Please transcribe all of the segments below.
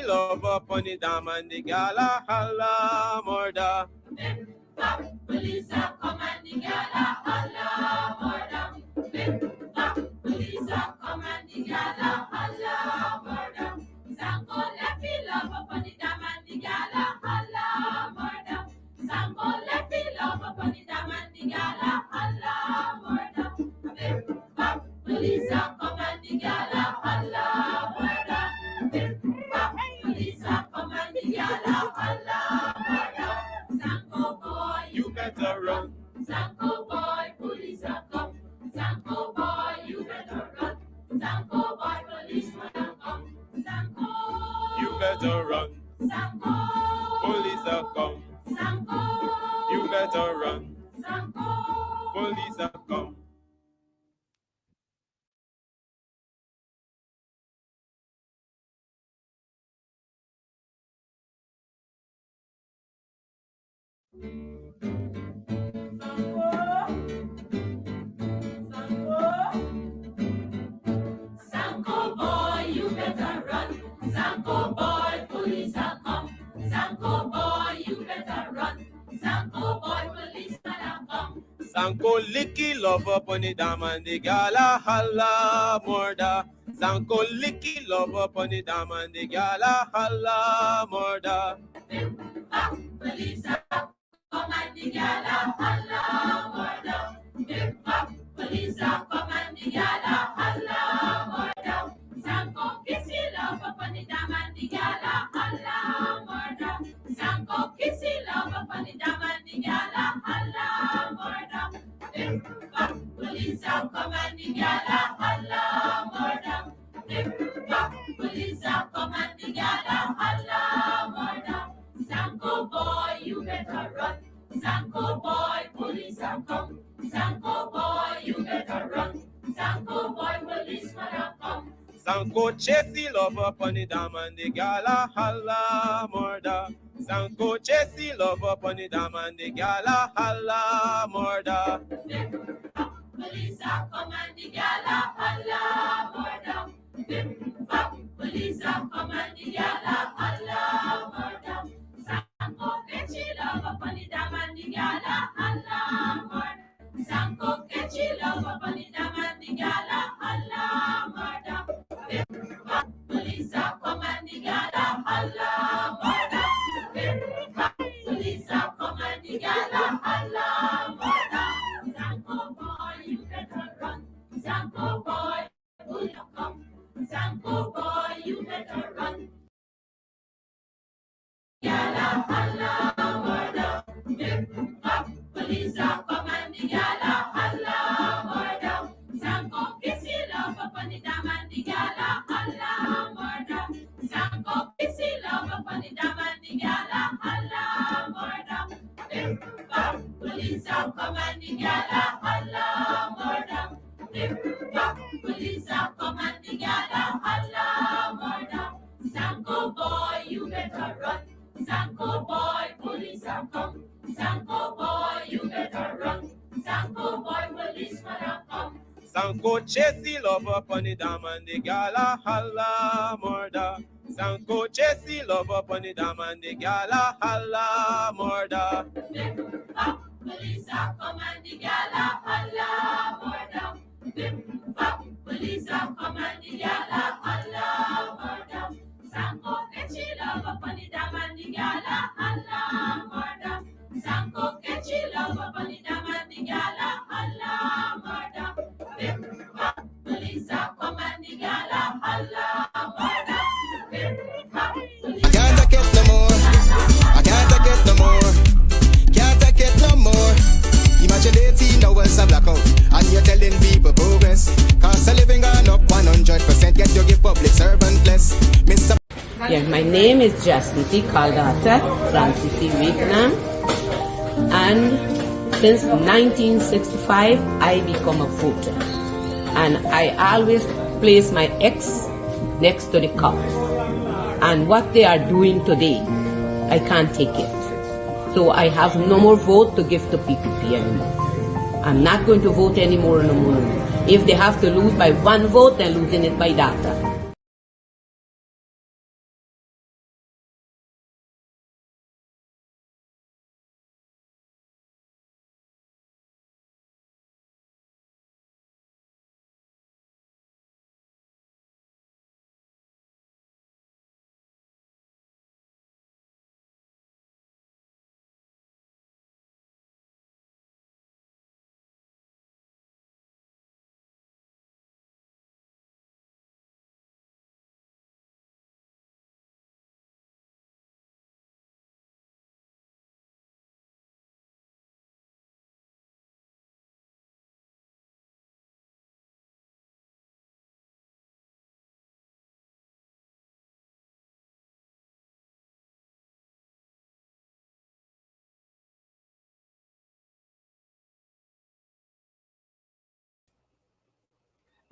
love upon the dam and the gala holla murder. Police are come and the gala holla murder. Police are come and the gala holla murder. Sango left me love upon the dam and the gala holla murder. Sango left me love upon the dam and the gala holla murder. Police are come and the gala holla murder. Police are come and the gala holla murder. Sango boy, You better run. Sango boy, police are come. Sango boy, you better run. Sango boy, policeman are come. Sango, You better run. Sango, Police are come. Sango, You better run. Sango. Police are come. Sango boy, you better run. Sango boy, police are come. Sango boy, you better run. Sango boy, policeman are come. Sanko licky love upon the dam and the gala holla murder. Sanko licky love upon the dam and the gala holla murder. Police are come and the gala holla murder. Police are come and the gala holla murder. Sango kissy love upon the dam and the gala holla murder. Sango kissy love upon the dam and the gala holla murder. Police are come and the gala holla murder. Police are come and the gala holla murder. Sango boy, you better run. Sango boy, police are come. Sango boy, you better run. Sango boy, policeman are come. Sanko chasey love upon the dam and the gala holla murder. Sanko chasey love upon the dam and the gala holla murder. Police are come and the gala holla murder. Police are come and the gala holla murder. Sanko catchy love upon the dam and the gala holla murder. Sanko catchy love upon the dam and the gala holla murder. Police are come and the gala holla murder. Police are come and the gala holla murder. Sanko boy, you better run. Sanko boy, will you come? Sanko boy, you better run. Gala holla murder. Police are come and the gala holla murder. Sanko kissy love upon the dam and the gala holla murder. Sanko kissy love upon the dam and the gala holla murder. Police are come and the gala holla murder. Police are come and the gala holla murder. Sanko boy, you better run. Sanko boy, police are come. Sanko boy, you better run. Sanko boy, policeman are come. Sanko chasey love upon the dam and the gala holla murder. Sanko chasey love upon the dam and the gala holla murder. Police are come and the gala holla murder. Police are come and the gala holla murder. Sanko catchy love upon the dam and the gala holla murder. Sanko catchy love upon the dam and the gala holla murder. Police are come and the gala holla murder. I can't take it no more. I can't take it no more. Can't take it no more. Imagine 18 hours of blackout and you're telling people progress. Cost of living gone up 100%. Yet you give public servant less. Mr. Yeah, my name is Jasmine Caldata Francis Vietnam, and since 1965 I become a voter, and I always place my ex next to the cup. And what they are doing today, I can't take it. So I have no more vote to give to PPP anymore. I'm not going to vote anymore no more. If they have to lose by one vote, they're losing it by data.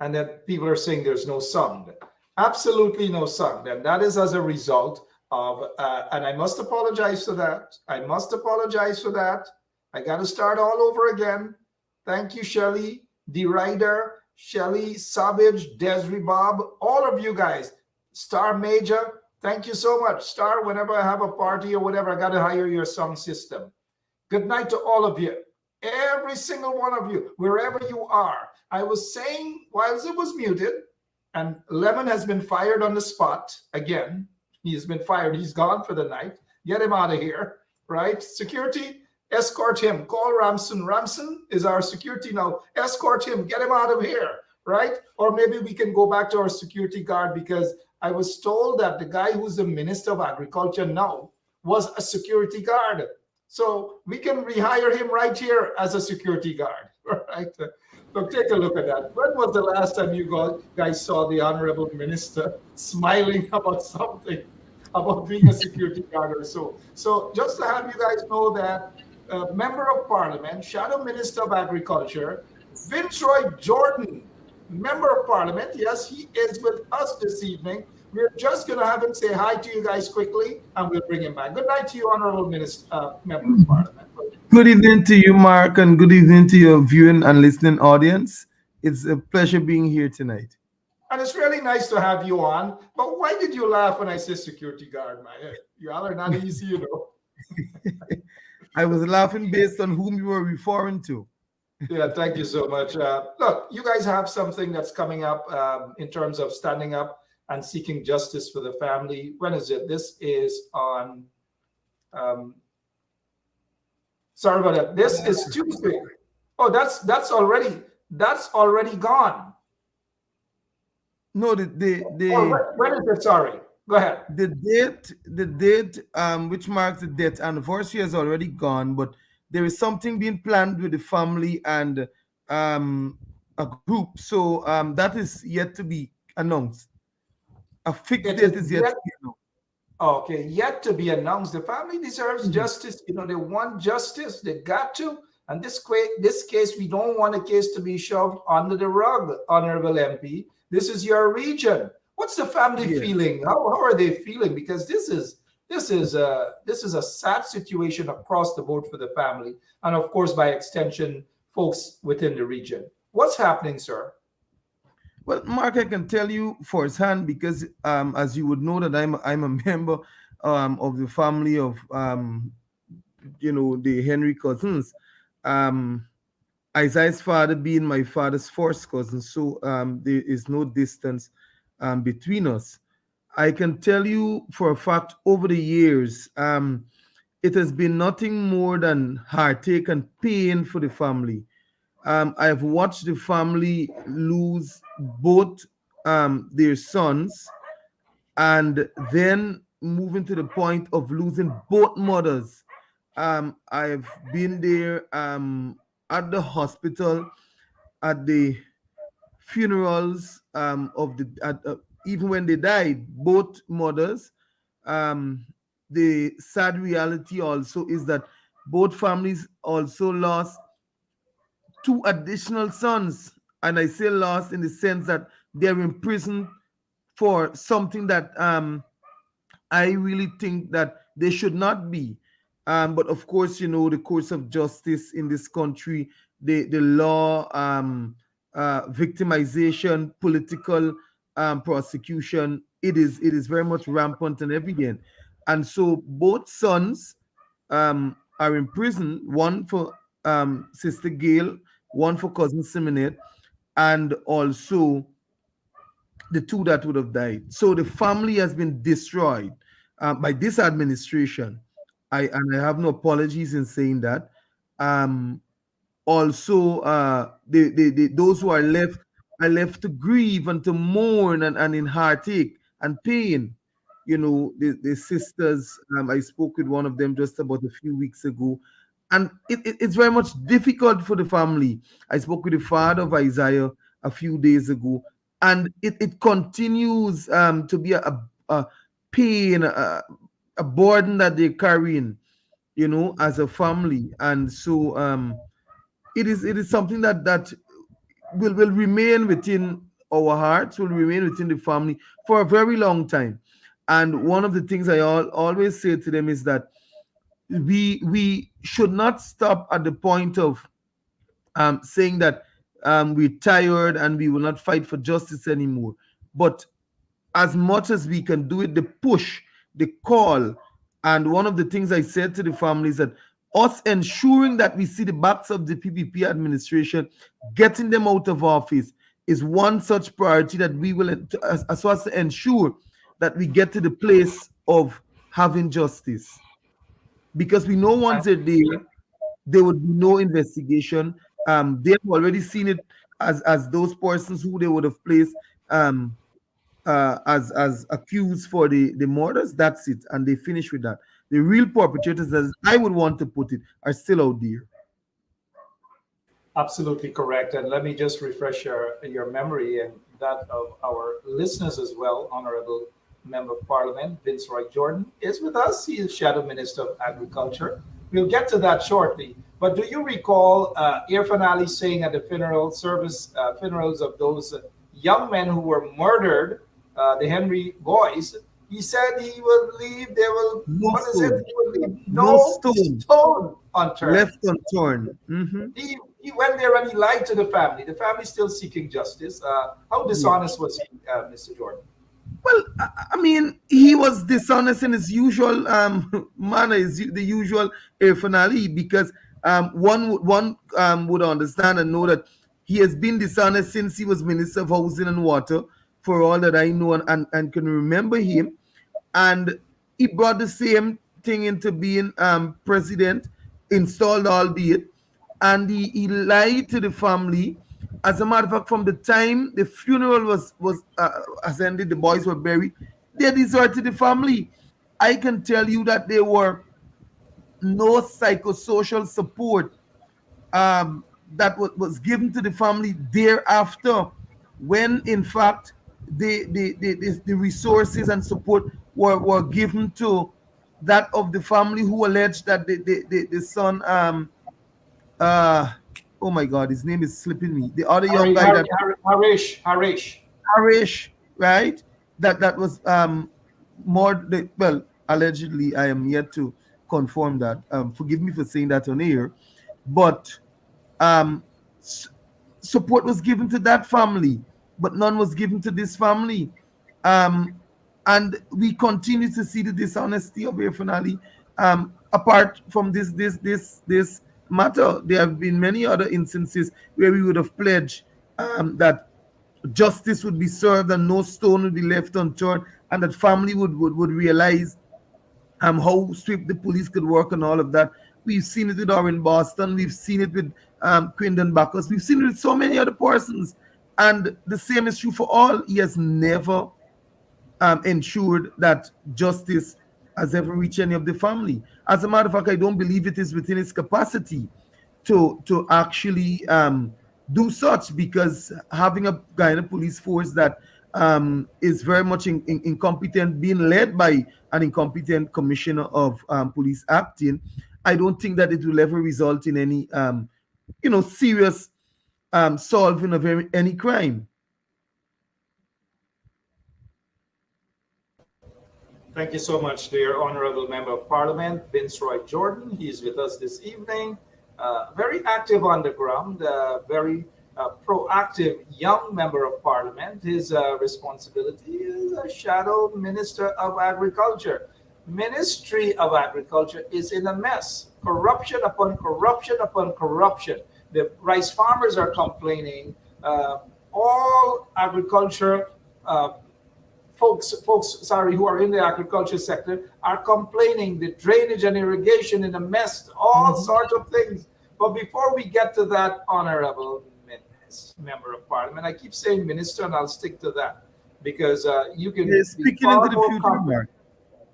and then people are saying there's no sound. Absolutely no sound, and that is as a result of, and I must apologize for that. I must apologize for that. I got to start all over again. Thank you, Shelly, D. Ryder, Shelly, Savage, Desri Bob, all of you guys. Star Major, thank you so much. Star, whenever I have a party or whatever, I got to hire your sound system. Good night to all of you. Every single one of you, wherever you are. I was saying, whilst it was muted, and Lemon has been fired on the spot again. He's been fired. He's gone for the night. Get him out of here, right? Security, escort him. Call Ramson. Ramson is our security now. Escort him. Get him out of here, right? Or maybe we can go back to our security guard, because I was told that the guy who's the Minister of Agriculture now was a security guard. So we can rehire him right here as a security guard, right? So take a look at that. When was the last time you guys saw the Honorable Minister smiling about something, about being a security guard or so? So just to have you guys know that Member of Parliament, Shadow Minister of Agriculture, Vintroy Jordan, Member of Parliament, yes, he is with us this evening. We're just going to have him say hi to you guys quickly, and we'll bring him back. Good night to you, Honorable Minister, Member of Parliament. Good evening to you, Mark, and good evening to your viewing and listening audience. It's a pleasure being here tonight. And it's really nice to have you on. But why did you laugh when I said security guard, man? You all are not easy, you know. I was laughing based on whom you were referring to. Yeah, thank you so much. Look, you guys have something that's coming up in terms of standing up and seeking justice for the family. When is it? This is on... sorry about that. This is Tuesday. Oh, that's already gone. No, when is it? Sorry, go ahead. The date, which marks the death anniversary, has already gone. But there is something being planned with the family and a group. So that is yet to be announced. A fixed date is yet to be announced. Okay, yet to be announced. The family deserves justice. You know, they want justice. They got to. And this case, we don't want a case to be shoved under the rug, Honorable MP. This is your region. What's the family feeling? How are they feeling? Because this is a sad situation across the board for the family, and of course, by extension, folks within the region. What's happening, sir? Well, Mark, I can tell you firsthand, because as you would know that I'm a member of the family of the Henry cousins. Isaiah's father being my father's first cousin, so there is no distance between us. I can tell you for a fact, over the years, it has been nothing more than heartache and pain for the family. I've watched the family lose both their sons, and then moving to the point of losing both mothers. I've been there at the hospital, at the funerals even when they died, both mothers. The sad reality also is that both families also lost two additional sons, and I say lost in the sense that they're in prison for something that I really think that they should not be. But of course, the course of justice in this country, the law, victimization, political prosecution, it is very much rampant and evident. And so both sons are in prison, one for Sister Gail, one for Cousin Simonette, and also the two that would have died. So the family has been destroyed by this administration. I have no apologies in saying that. Also, those who are left to grieve and to mourn and in heartache and pain. The sisters, I spoke with one of them just about a few weeks ago, and it's very much difficult for the family. I spoke with the father of Isaiah a few days ago, and it continues to be a pain, a burden that they're carrying, as a family. And so it is something that will remain within our hearts will remain within the family for a very long time. And one of the things I always say to them is that we should not stop at the point of saying that we're tired and we will not fight for justice anymore. But as much as we can do it, the push, the call. And one of the things I said to the family is that us ensuring that we see the backs of the PPP administration, getting them out of office, is one such priority that we will, as well as to ensure that we get to the place of having justice. Because we know once they're there, there would be no investigation. They've already seen it as those persons who they would have placed as accused for the murders. That's it, and they finish with that. The real perpetrators, as I would want to put it, are still out there. Absolutely correct. And let me just refresh your memory and that of our listeners as well. Honorable Member of Parliament Vince Roy Jordan is with us. He is Shadow Minister of Agriculture. We'll get to that shortly. But do you recall Irfan Ali saying at the funerals of those young men who were murdered, the Henry boys? He said he will leave. They will. No What is stone. it? He will leave No stone unturned. Left unturned. Mhm. He went there and he lied to the family. The family is still seeking justice. How dishonest was he, Mr. Jordan? Well, I mean, he was dishonest in his usual manner, the usual finale, because one would understand and know that he has been dishonest since he was Minister of Housing and Water, for all that I know and can remember him. And he brought the same thing into being president, installed albeit, and he lied to the family. As a matter of fact, from the time the funeral was has ended, the boys were buried, they deserted the family. I can tell you that there were no psychosocial support that was given to the family thereafter, when in fact the resources and support were given to that of the family who alleged that the son oh my God, his name is slipping me. The other young guy that Harish, right? That was well, allegedly. I am yet to confirm that. Forgive me for saying that on air, but support was given to that family, but none was given to this family. And we continue to see the dishonesty of Irfan Ali. Apart from this matter, there have been many other instances where we would have pledged that justice would be served and no stone would be left unturned, and that family would realize how swift the police could work and all of that. We've seen it with Orin Boston, we've seen it with Quindon Bacchus, we've seen it with so many other persons, and the same is true for all. He has never ensured that justice has ever reached any of the family. As a matter of fact, I don't believe it is within its capacity to actually do such, because having a Guyana police force that is very much incompetent, being led by an incompetent commissioner of police acting, I don't think that it will ever result in any serious solving of any crime. Thank you so much, dear Honorable Member of Parliament, Vince Roy Jordan. He's with us this evening. Very active on the ground, very proactive young Member of Parliament. His responsibility is a Shadow Minister of Agriculture. Ministry of Agriculture is in a mess. Corruption upon corruption upon corruption. The rice farmers are complaining. All agriculture folks, who are in the agriculture sector are complaining. The drainage and irrigation in a mess, all sorts of things. But before we get to that, Honorable Member of Parliament, I keep saying Minister, and I'll stick to that, because you can be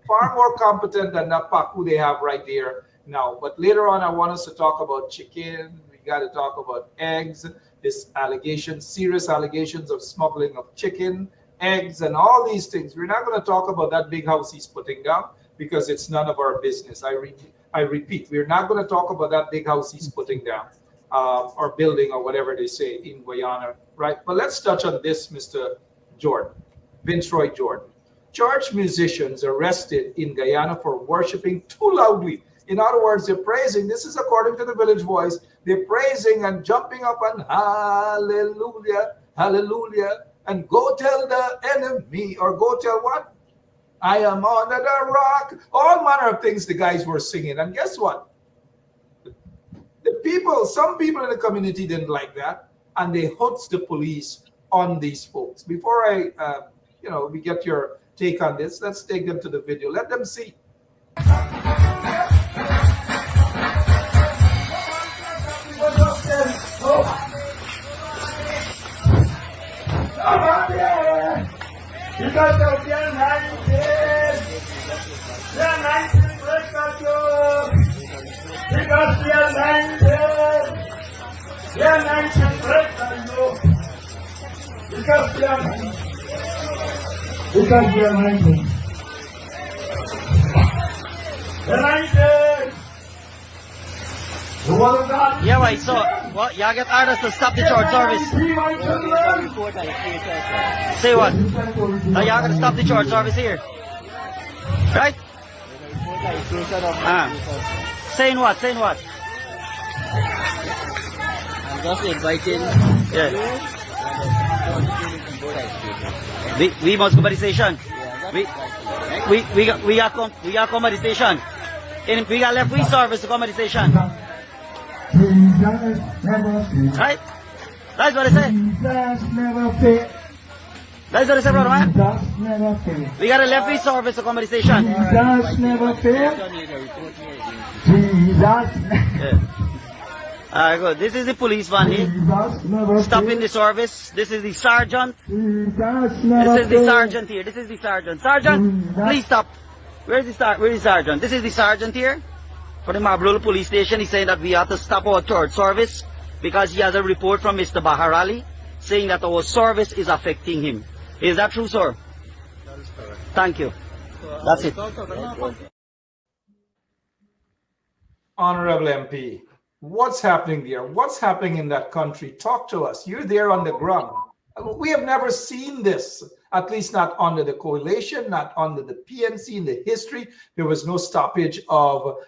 far more competent than that pack who they have right there now. But later on, I want us to talk about chicken. We got to talk about eggs. This allegation, serious allegations of smuggling of chicken, eggs, and all these things. We're not going to talk about that big house he's putting down, because it's none of our business. I repeat, we're not going to talk about that big house he's putting down. or building or whatever they say in Guyana, right? But let's touch on this, Mr. Jordan, Vince Roy Jordan. Church musicians arrested in Guyana for worshiping too loudly. In other words, they're praising. This is according to the Village Voice. They're praising and jumping up and hallelujah, hallelujah, and go tell the enemy, or go tell what? I am under the rock. All manner of things the guys were singing. And guess what? The people, some people in the community didn't like that, and they hooked the police on these folks. Before we get your take on this, let's take them to the video. Let them see. Yeah, right. So, well, y'all get orders to stop the church service. Say what? Now y'all gonna stop the church service here, right? Saying what? Saying what? I'm just inviting. Yeah. We must go by the station. We got come by the station. And we got left free service to come by the station. Right? That's what I say. That's what I say, brother man. We got a left free service to come by the station. Yeah. Alright, good. This is the police van here. Stopping the service. This is the sergeant. This is the sergeant here. This is the sergeant. Sergeant, please stop. Where is the sergeant? This is the sergeant here for the Mabrul police station. He's saying that we have to stop our church service because he has a report from Mr. Baharali saying that our service is affecting him. Is that true, sir? That is correct. Thank you. That's it. Honorable MP, what's happening there? What's happening in that country? Talk to us. You're there on the ground. We have never seen this, at least not under the coalition, not under the PNC in the history. There was no stoppage of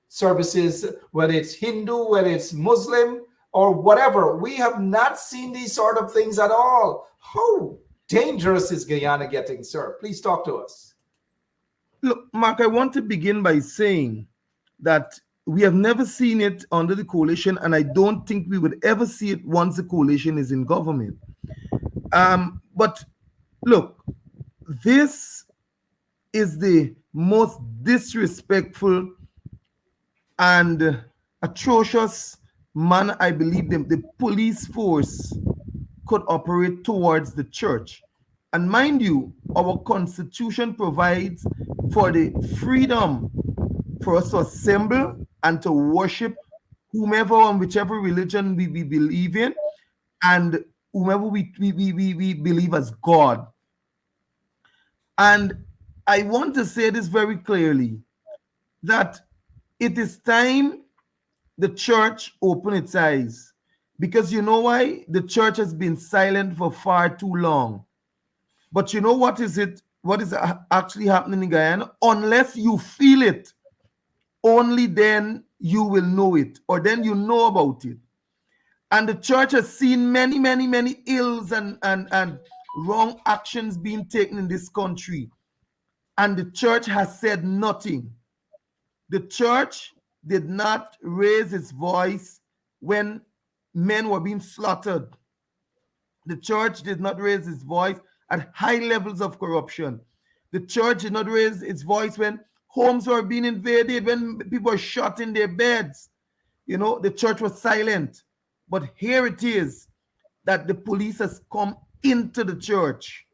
services, whether it's Hindu, whether it's Muslim, or whatever. We have not seen these sort of things at all. How dangerous is Guyana getting, sir? Please talk to us. Look, Mark, I want to begin by saying that we have never seen it under the coalition, and I don't think we would ever see it once the coalition is in government. But look, this is the most disrespectful and atrocious manner I believe the police force could operate towards the church. And mind you, our constitution provides for the freedom for us to assemble and to worship whomever and whichever religion we believe in, and whomever we believe as God. And I want to say this very clearly, that it is time the church open its eyes. Because you know why? The church has been silent for far too long. But you know what is actually happening in Guyana? Unless you feel it, only then you will know it, or then you know about it. And the church has seen many, many, many ills and wrong actions being taken in this country. And the church has said nothing. The church did not raise its voice when men were being slaughtered. The church did not raise its voice at high levels of corruption. The church did not raise its voice when homes were being invaded, when people were shot in their beds. You know, the church was silent. But here it is that the police has come into the church.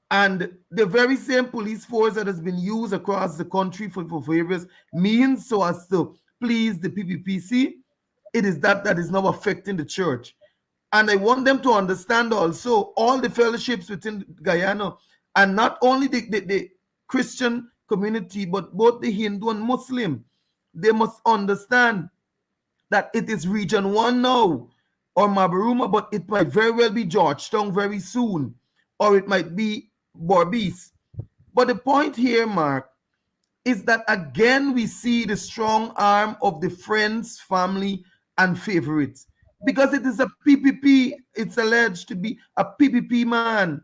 And the very same police force that has been used across the country for various means so as to please the PPPC, it is that is now affecting the church. And I want them to understand also all the fellowships within Guyana, and not only the Christian community, but both the Hindu and Muslim. They must understand that it is Region 1 now or Mabaruma, but it might very well be Georgetown very soon, or it might be Borbees. But the point here, Mark, is that again we see the strong arm of the friends, family, and favorites. Because it is a PPP, it's alleged to be a PPP man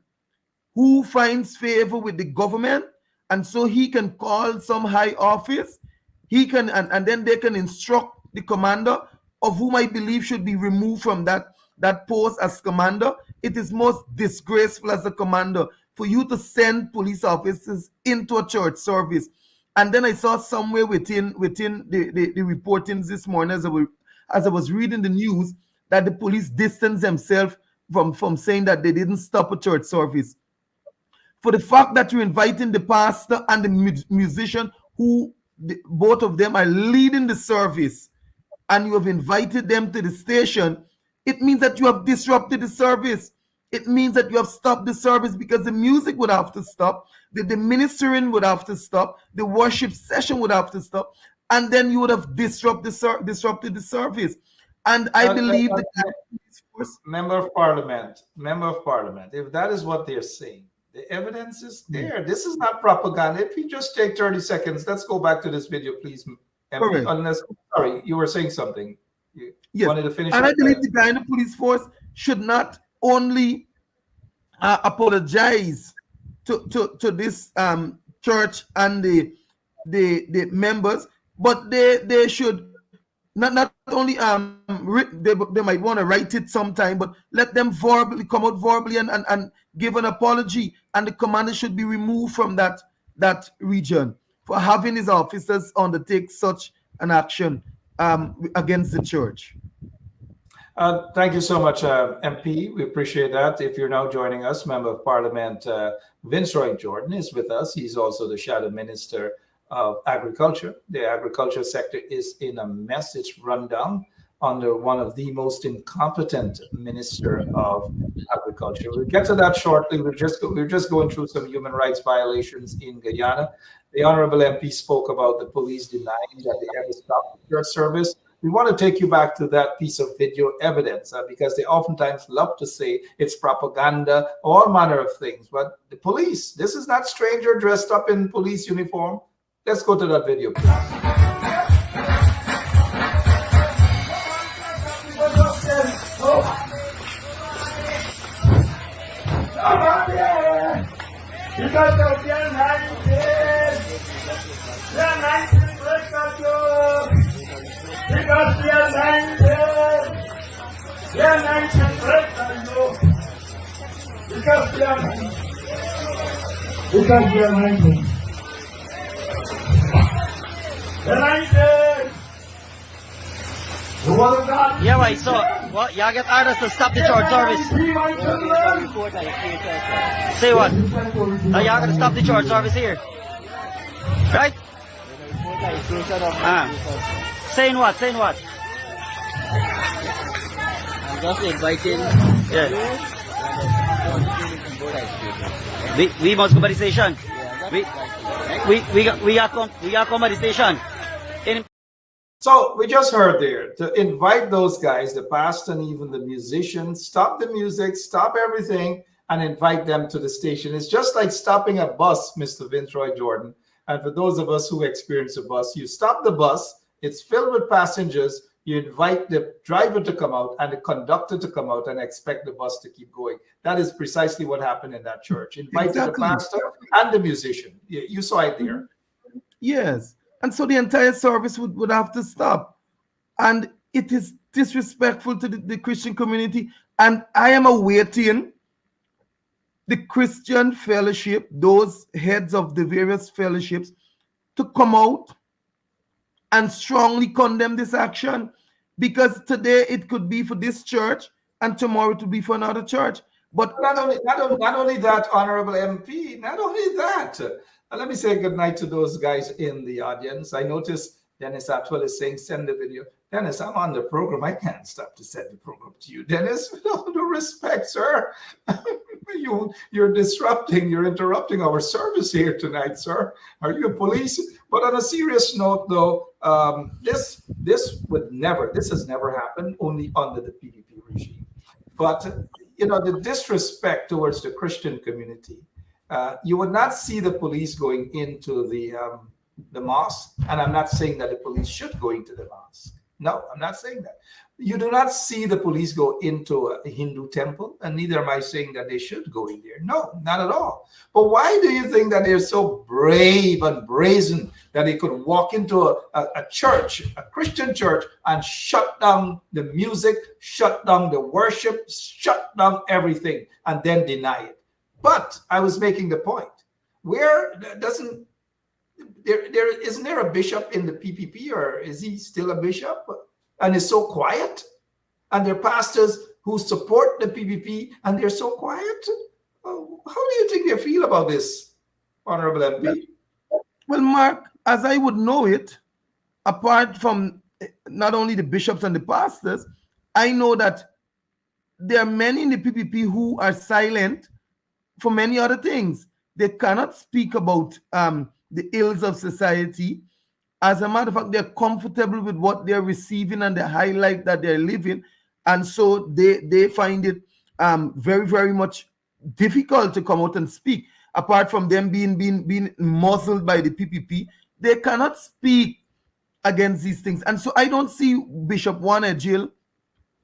who finds favor with the government, and so he can call some high office. He can, and then they can instruct the commander of whom I believe should be removed from that post as commander. It is most disgraceful as a commander for you to send police officers into a church service. And then I saw somewhere within the reportings this morning as I was reading the news that the police distanced themselves from saying that they didn't stop a church service. For the fact that you're inviting the pastor and the musician, who both of them are leading the service, and you have invited them to the station, it means that you have disrupted the service. It means that you have stopped the service, because the music would have to stop, the ministering would have to stop, the worship session would have to stop, and then you would have disrupted the service. And I believe that Member of Parliament, if that is what they're saying, the evidence is there. This is not propaganda. If you just take 30 seconds, let's go back to this video, please. MP, unless, sorry, you were saying something. You wanted to finish. And I believe the guy in the police force should not only apologize to this church and the members, but they should not only they might want to write it sometime, but let them verbally come out verbally and give an apology, and the commander should be removed from that region for having his officers undertake such an action against the church. Thank you so much, MP. We appreciate that. If you're now joining us, Member of Parliament Vincent Jordan is with us. He's also the Shadow Minister of Agriculture. The agriculture sector is in a mess. It's run down under one of the most incompetent Minister of Agriculture. We'll get to that shortly. We're just going through some human rights violations in Guyana. The Honorable MP spoke about the police denying that they ever stopped the church service. We want to take you back to that piece of video evidence because they oftentimes love to say it's propaganda, all manner of things. But the police, this is not stranger dressed up in police uniform. Let's go to that video, please. Yeah, right. So, well, y'all get orders to stop the church service. Say what? Now y'all gonna stop the church service here, right? Saying what? Saying what? I'm just inviting. Yeah. We must go by the station. We are come by the station. So we just heard there to invite those guys, the pastor and even the musicians, stop the music, stop everything, and invite them to the station. It's just like stopping a bus, Mr. Vincent Jordan. And for those of us who experience a bus, you stop the bus, it's filled with passengers, you invite the driver to come out and the conductor to come out and expect the bus to keep going. That is precisely what happened in that church. Invited the pastor and the musician. You saw it there. Yes. And so the entire service would have to stop. And it is disrespectful to the Christian community. And I am awaiting the Christian fellowship, those heads of the various fellowships, to come out and strongly condemn this action. Because today it could be for this church and tomorrow it will be for another church. But not only that, Honorable MP, not only that. Let me say good night to those guys in the audience. I noticed Dennis Atwell is saying, send the video. Dennis, I'm on the program. I can't stop to send the program to you. Dennis, with all due respect, sir. You're disrupting, you're interrupting our service here tonight, sir. Are you a police? But on a serious note, though, this has never happened, only under the PPP regime. But the disrespect towards the Christian community, you would not see the police going into the mosque, and I'm not saying that the police should go into the mosque. No, I'm not saying that. You do not see the police go into a Hindu temple, and neither am I saying that they should go in there. No, not at all. But why do you think that they're so brave and brazen that they could walk into a church, a Christian church, and shut down the music, shut down the worship, shut down everything, and then deny it? But I was making the point. Isn't there a bishop in the PPP, or is he still a bishop and is so quiet? And there are pastors who support the PPP and they're so quiet. How do you think they feel about this, Honorable MP? Well, Mark, as I would know it, apart from not only the bishops and the pastors, I know that there are many in the PPP who are silent for many other things. They cannot speak about the ills of society. As a matter of fact, they're comfortable with what they're receiving and the high life that they're living. And so they find it very, very much difficult to come out and speak. Apart from them being muzzled by the PPP, they cannot speak against these things. And so I don't see Bishop Warner Jill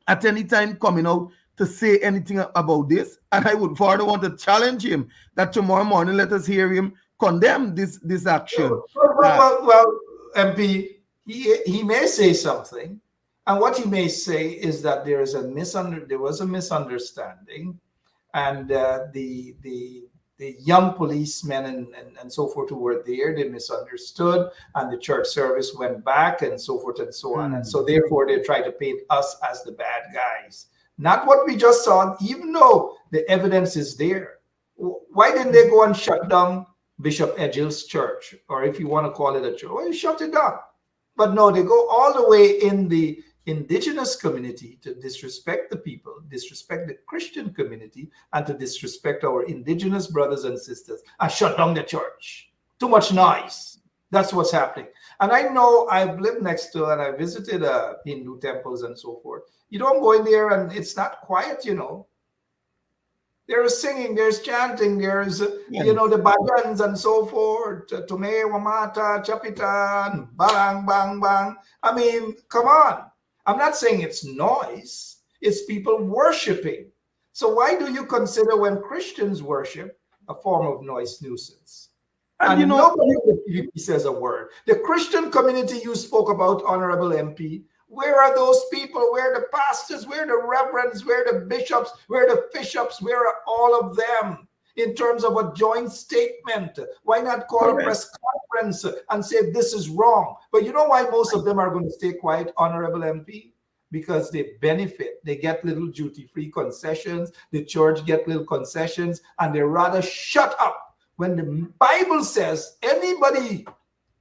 at any time coming out to say anything about this. And I would further want to challenge him that tomorrow morning, let us hear him condemn this action. Well, MP, he may say something, and what he may say is that there was a misunderstanding, and the young policemen and so forth who were there, they misunderstood, and the church service went back, and so forth and so on. And so therefore they try to paint us as the bad guys. Not what we just saw, even though the evidence is there. Why didn't they go and shut down Bishop Edgill's church, or if you want to call it a church? Well, you shut it down. But no, they go all the way in the indigenous community to disrespect the people, disrespect the Christian community, and to disrespect our indigenous brothers and sisters, and shut down the church. Too much noise. That's what's happening. And I know I've lived next to and I visited Hindu temples and so forth. You don't go in there and it's not quiet, There is singing, there's chanting, there's, the bhajans and so forth. Tume, Wamata, Chapitan, bang, bang, bang. I mean, come on. I'm not saying it's noise. It's people worshiping. So why do you consider when Christians worship a form of noise nuisance? And nobody in the PPP says a word. The Christian community you spoke about, Honorable MP, where are those people? Where are the pastors? Where are the reverends? Where are the bishops? Where are the bishops? Where are all of them in terms of a joint statement? Why not call a press conference and say this is wrong? But you know why most of them are going to stay quiet, Honorable MP? Because they benefit. They get little duty-free concessions. The church get little concessions, and they rather shut up when the Bible says anybody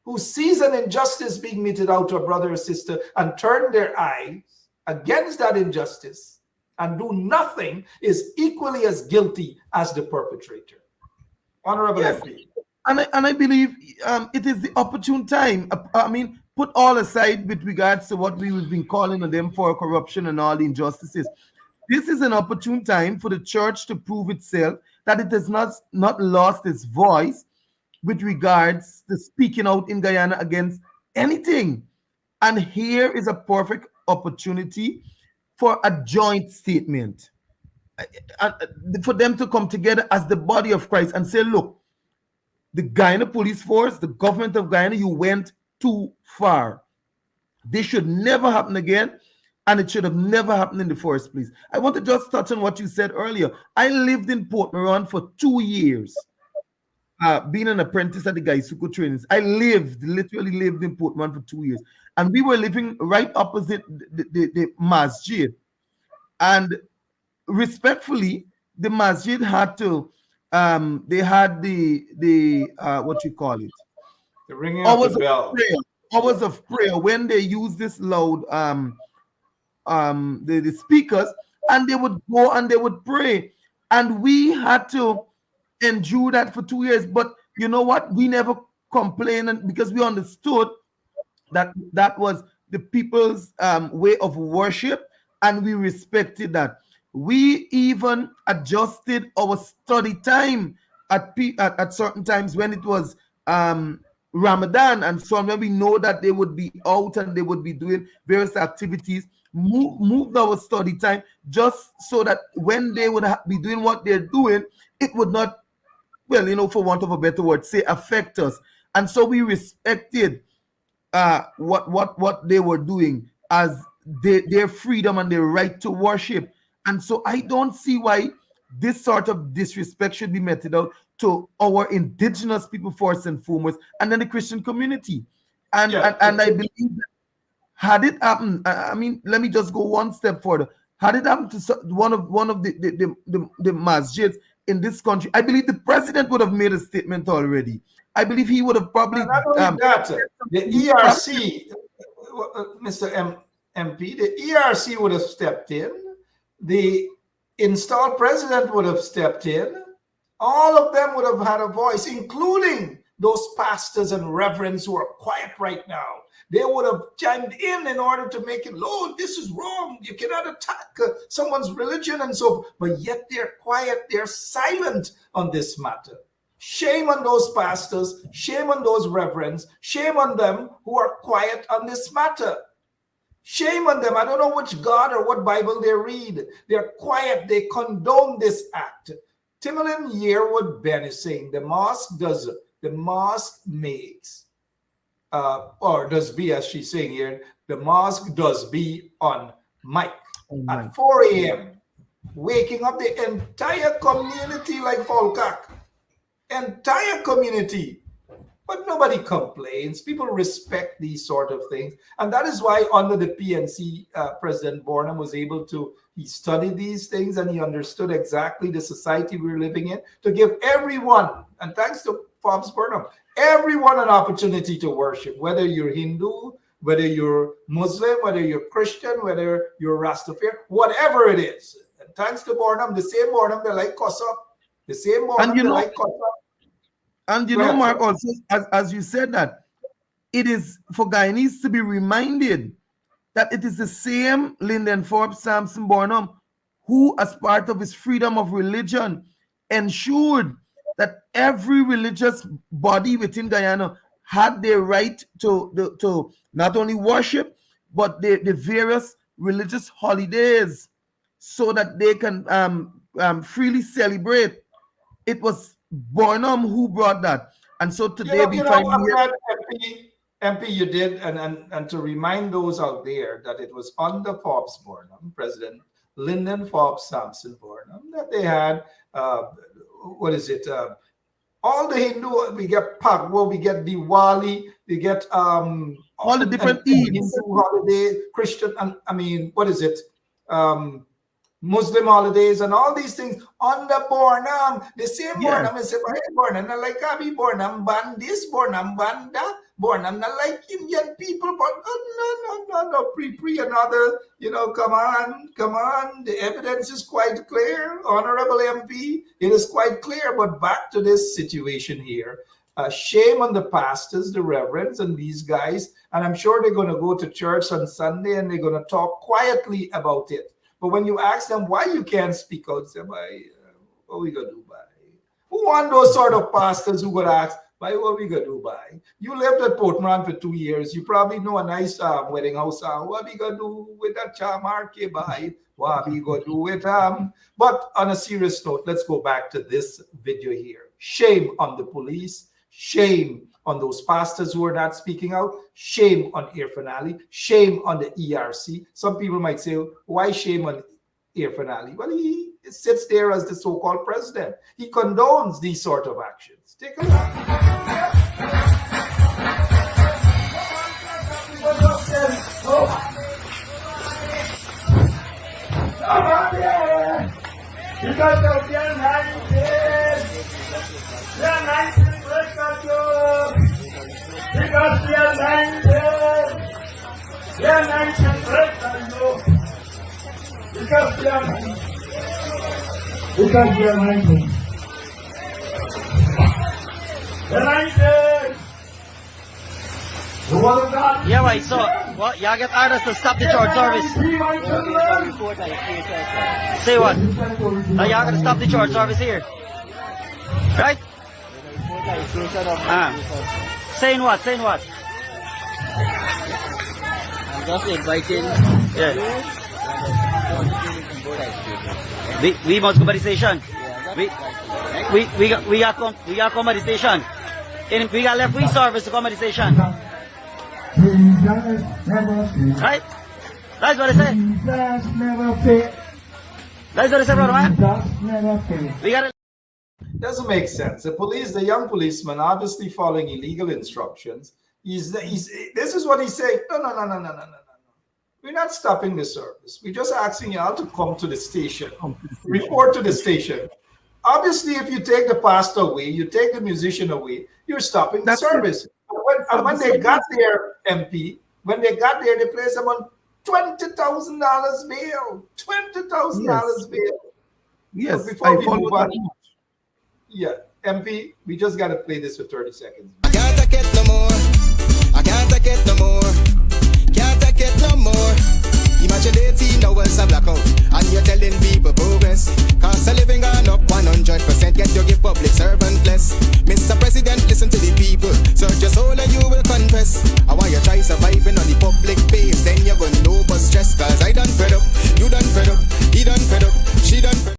who sees an injustice being meted out to a brother or sister and turn their eyes against that injustice and do nothing is equally as guilty as the perpetrator. Honorable MP. And I believe it is the opportune time. I mean, put all aside with regards to what we've been calling on them for corruption and all the injustices. This is an opportune time for the church to prove itself that it has not lost its voice with regards to speaking out in Guyana against anything. And here is a perfect opportunity for a joint statement, for them to come together as the body of Christ and say, look, the Guyana police force, the government of Guyana, you went too far. This should never happen again, and it should have never happened in the first place. I want to just touch on what you said earlier. I lived in Port Moran for 2 years. Being an apprentice at the Gaisuku trainings, I literally lived in Port Moran for 2 years, and we were living right opposite the masjid. And respectfully, the masjid had to, they had the what you call it, the ringing of the bell, hours of prayer when they use this loud the speakers, and they would go and they would pray. And we had to endure that for 2 years. But you know what? We never complained, and because we understood that that was the people's way of worship, and we respected that. We even adjusted our study time at certain times when it was Ramadan and so on, when we know that they would be out and they would be doing various activities. Moved our study time just so that when they would be doing what they're doing, it would not, well, for want of a better word, say affect us. And so we respected what they were doing as their freedom and their right to worship. And so I don't see why this sort of disrespect should be meted out to our indigenous people first and foremost, and then the Christian community. And I believe that had it happened, I mean, let me just go one step further. Had it happened to one of the masjids in this country, I believe the president would have made a statement already. I believe he would have probably. Not only that, the ERC, Mr. MP, the ERC would have stepped in. The installed president would have stepped in. All of them would have had a voice, including those pastors and reverends who are quiet right now. They would have chimed in order to make it, Lord, this is wrong. You cannot attack someone's religion and so forth. But yet they're quiet. They're silent on this matter. Shame on those pastors. Shame on those reverends. Shame on them who are quiet on this matter. Shame on them. I don't know which God or what Bible they read. They're quiet. They condone this act. Timothy Yearwood Ben is saying the mosque makes, or does be, as she's saying here, the mosque does be on mic at 4 a.m., waking up the entire community like Falkak. Entire community. But nobody complains. People respect these sort of things. And that is why under the PNC, President Bornham was able to, he studied these things and he understood exactly the society we're living in, to give everyone, and thanks to Forbes Burnham, everyone an opportunity to worship, whether you're Hindu, whether you're Muslim, whether you're Christian, whether you're Rastafarian, whatever it is. And thanks to Burnham, the same Burnham that like cuss up, the same Burnham that like cuss up. And you know, Mark, also, as you said that, it is for Guyanese to be reminded that it is the same Lyndon Forbes Sampson Burnham who, as part of his freedom of religion, ensured that every religious body within Guyana had their right to not only worship, but the various religious holidays so that they can freely celebrate. It was Burnham who brought that. And so today we find MP, you did, and to remind those out there that it was under Forbes Burnham, President Lyndon Forbes Sampson Burnham, that they had all the Hindu, we get Pagwo, we get Diwali, we get all the different Hindu holiday, Christian, Muslim holidays and all these things under Burnham. The same Burnham is Burnham, not like Abi Burnham ban this, Burnham ban that, Burnham not like Indian people, but no, pre another, come on. The evidence is quite clear, Honorable MP. It is quite clear. But back to this situation here. Shame on the pastors, the reverends, and these guys. And I'm sure they're going to go to church on Sunday and they're going to talk quietly about it. But when you ask them why you can't speak out, say, what we gonna do, by? Who want those sort of pastors who would ask, by what we gonna do, by? You lived at Port Moran for 2 years. You probably know a nice wedding house. What we gonna do with that chamarke, by? What we gonna do with But on a serious note, let's go back to this video here. Shame on the police. Shame on those pastors who are not speaking out. Shame on Irfan Ali. Shame on the ERC. Some people might say, why shame on Irfan Ali? Well, he sits there as the so-called president. He condones these sort of actions. Take a look. Yeah, right. So, well, y'all get orders to stop the church service. Say what? Now y'all gonna stop the church service here, right? Saying what? Saying what? I'm just inviting. Yeah. We must go by the station. We got come by the station. And we got left free service to come by the station. Right? That's what I say. That's what I say, brother man. We got it. Doesn't make sense. The young policeman, obviously following illegal instructions. This is what he's saying. No. We're not stopping the service. We're just asking you all to come to the station, report to the station. Obviously, if you take the pastor away, you take the musician away, you're stopping the service. When they got there, MP, when they got there, they placed them on $20,000 bail. $20,000 bail. Yes, before we move on, yeah, MP, we just got to play this for 30 seconds. I can't take it no more. I can't take it no more. Can't take it no more. Imagine 18 hours of blackout and you're telling people progress. Cost of living gone up 100%. Yet you give public servant less. Mr. President, listen to the people. Search your soul and you will confess. I want you try surviving on the public base. Then you're gonna know but stress. Cause I done fed up. You done fed up. He done fed up. She done fed up.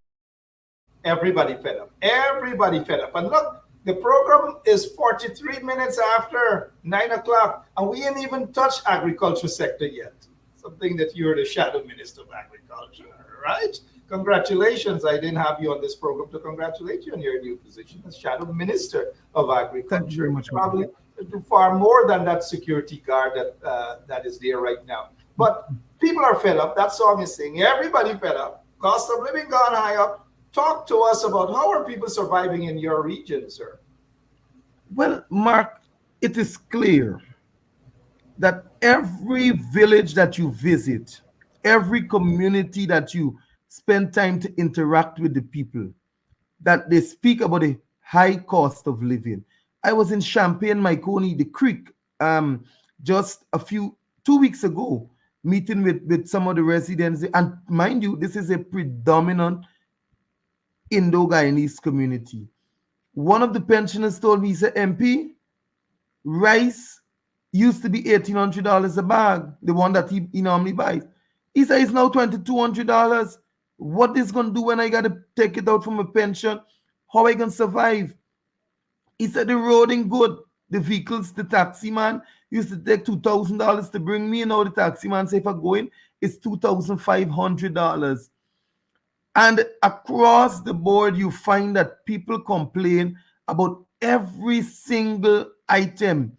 Everybody fed up. Everybody fed up. And look, the program is 43 minutes after 9 o'clock, and we ain't even touched agriculture sector yet. Something that you're the shadow minister of agriculture, right? Congratulations. I didn't have you on this program to congratulate you on your new position as shadow minister of agriculture. Thank you very much. Probably do far more than that security guard that is there right now. But people are fed up. That song is saying everybody fed up. Cost of living gone high up. Talk to us about how are people surviving in your region, sir? Well, Mark, it is clear that every village that you visit, every community that you spend time to interact with the people, that they speak about a high cost of living. I was in Champaign, Myconi, the Creek, just 2 weeks ago, meeting with some of the residents. And mind you, this is a predominant Indo-Guyanese community. One of the pensioners told me, he said, MP, rice used to be $1,800 a bag, the one that he normally buys. He said it's now $2,200. What is going to do when I got to take it out from a pension? How I going to survive? He said the road ain't good. The vehicles, the taxi man used to take $2,000 to bring me. Now the taxi man say if I go in, it's $2,500. And across the board, you find that people complain about every single item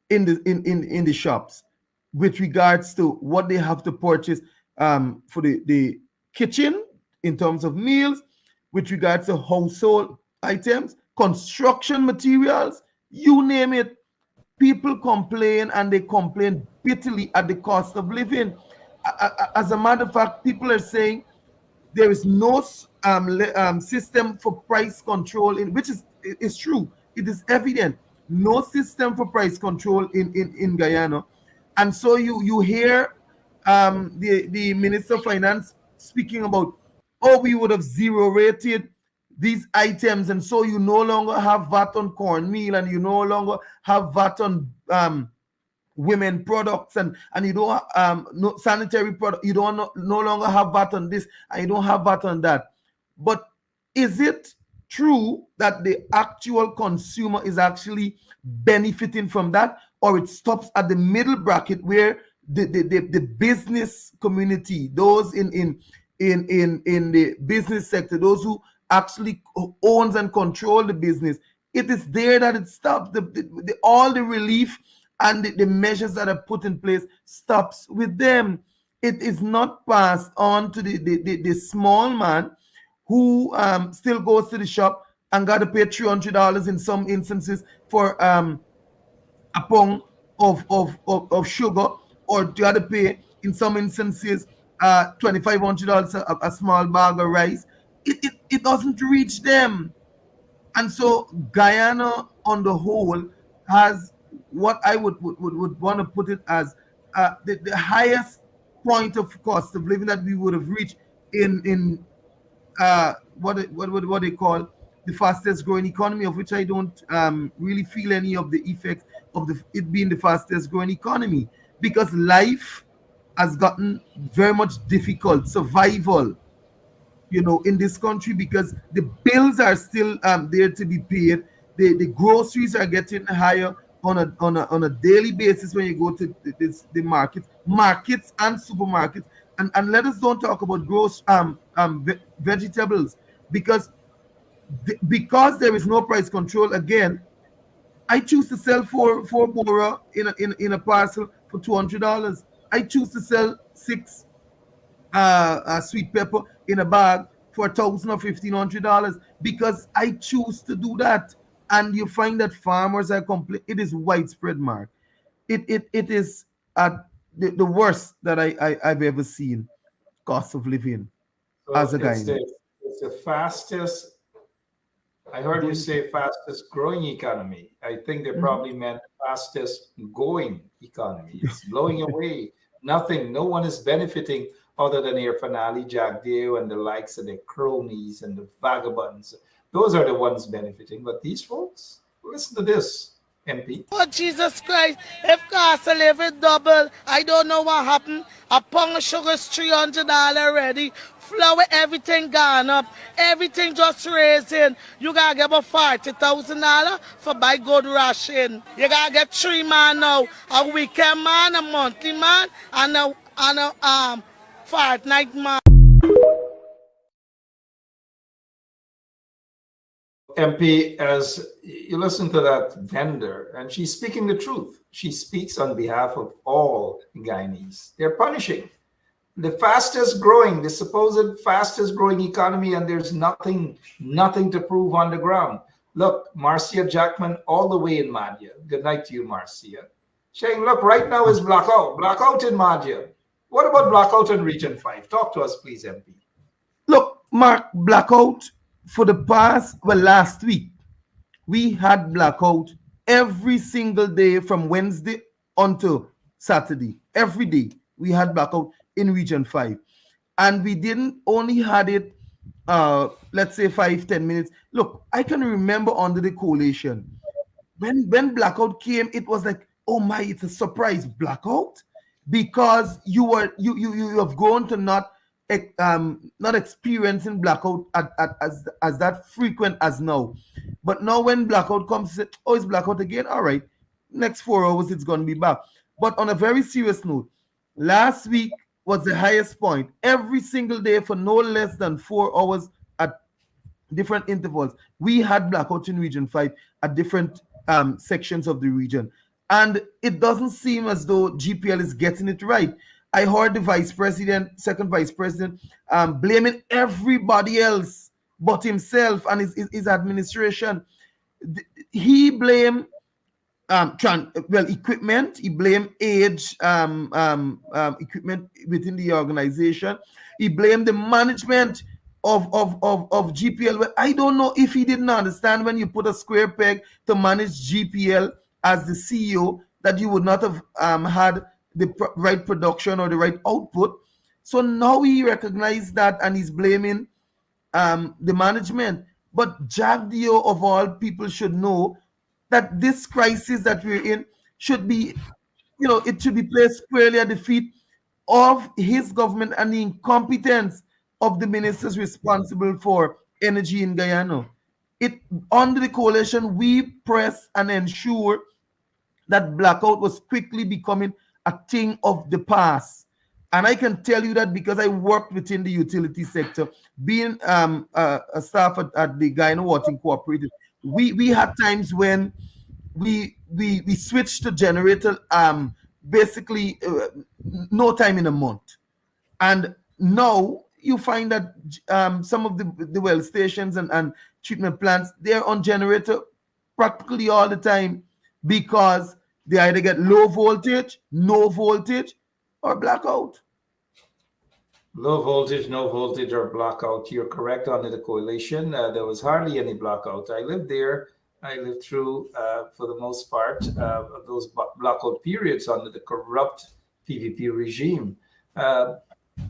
in the shops with regards to what they have to purchase for the kitchen in terms of meals, with regards to household items, construction materials, you name it. People complain, and they complain bitterly at the cost of living. As a matter of fact, people are saying there is no system for price control, which is true. It is evident. No system for price control in Guyana. And so you hear the Minister of Finance speaking about, oh, we would have zero rated these items, and so you no longer have VAT on cornmeal, and you no longer have VAT on women products, and you don't no sanitary product, you don't no longer have VAT on this, and you don't have VAT on that. But is it true that the actual consumer is actually benefiting from that, or it stops at the middle bracket where the business community, those in the business sector, those who actually owns and control the business, it is there that it stops? All the relief and the measures that are put in place stops with them. It is not passed on to the small man who still goes to the shop and got to pay $300 in some instances for a pound of sugar, or got to pay in some instances $2,500 a small bag of rice. it doesn't reach them. And so Guyana on the whole has what I would want to put it as the highest point of cost of living that we would have reached in what they call the fastest growing economy, of which I don't really feel any of the effects of it being the fastest growing economy, because life has gotten very much difficult, survival, in this country, because the bills are still there to be paid. The groceries are getting higher on a daily basis when you go to the markets and supermarkets. And let us don't talk about vegetables, because because there is no price control. Again, I choose to sell four bora in a parcel for $200. I choose to sell six sweet pepper in a bag for $1,000 or $1,500, because I choose to do that. And you find that farmers are complete. It is widespread, Mark. It is the worst that I've ever seen. Cost of living as So a guy. it's the fastest. I heard you say fastest growing economy. I think they probably meant fastest going economy. It's blowing away. Nothing, no one is benefiting other than your finale, Jack Dew, and the likes of the cronies and the vagabonds. Those are the ones benefiting. But these folks, listen to this, MP. Oh, Jesus Christ. If cost of living double, I don't know what happened. A pound of sugar is $300 already. Flour, everything gone up. Everything just raising. You gotta get about $40,000 for buy good ration. You gotta get 3 man now. A weekend man, a monthly man, and a fortnight man. MP, as you listen to that vendor, and she's speaking the truth. She speaks on behalf of all Guyanese. They're punishing the fastest growing, the supposed fastest growing economy, and there's nothing to prove on the ground. Look, Marcia Jackman, all the way in Madhya. Good night to you, Marcia. Saying, look, right now is blackout in Madhya. What about blackout in Region 5? Talk to us, please, MP. Look, Mark, blackout for the last week, we had blackout every single day from Wednesday until Saturday. Every day we had blackout in Region 5. And we didn't only had it, let's say 5-10 minutes. Look, I can remember under the coalition, when blackout came, it was like, oh my, it's a surprise blackout, because you have grown to not experiencing blackout as that frequent as now. But now when blackout comes, oh, it's blackout again. All right, next 4 hours it's gonna be back. But on a very serious note, last week was the highest point. Every single day for no less than 4 hours at different intervals, we had blackout in Region 5 at different sections of the region. And it doesn't seem as though GPL is getting it right. I heard the second vice president, blaming everybody else but himself and his administration. He blamed equipment. He blamed age, equipment within the organization. He blamed the management of GPL. Well, I don't know if he didn't understand when you put a square peg to manage GPL as the CEO, that you would not have had the right production or the right output. So now he recognized that and he's blaming the management. But Jack Dio, of all people, should know that this crisis that we're in should be, it should be placed squarely at the feet of his government and the incompetence of the ministers responsible for energy in Guyana. Under the coalition, we press and ensure that blackout was quickly becoming a thing of the past. And I can tell you that because I worked within the utility sector, being a staff at the Guyana Water Cooperative. We had times when we switched to generator basically no time in a month. And now you find that some of the well stations and treatment plants, they're on generator practically all the time, because they either get low voltage, no voltage, or blackout. Low voltage, no voltage, or blackout. You're correct. Under the coalition, there was hardly any blackout. I lived there. I lived through, for the most part, those blackout periods under the corrupt PPP regime. Uh,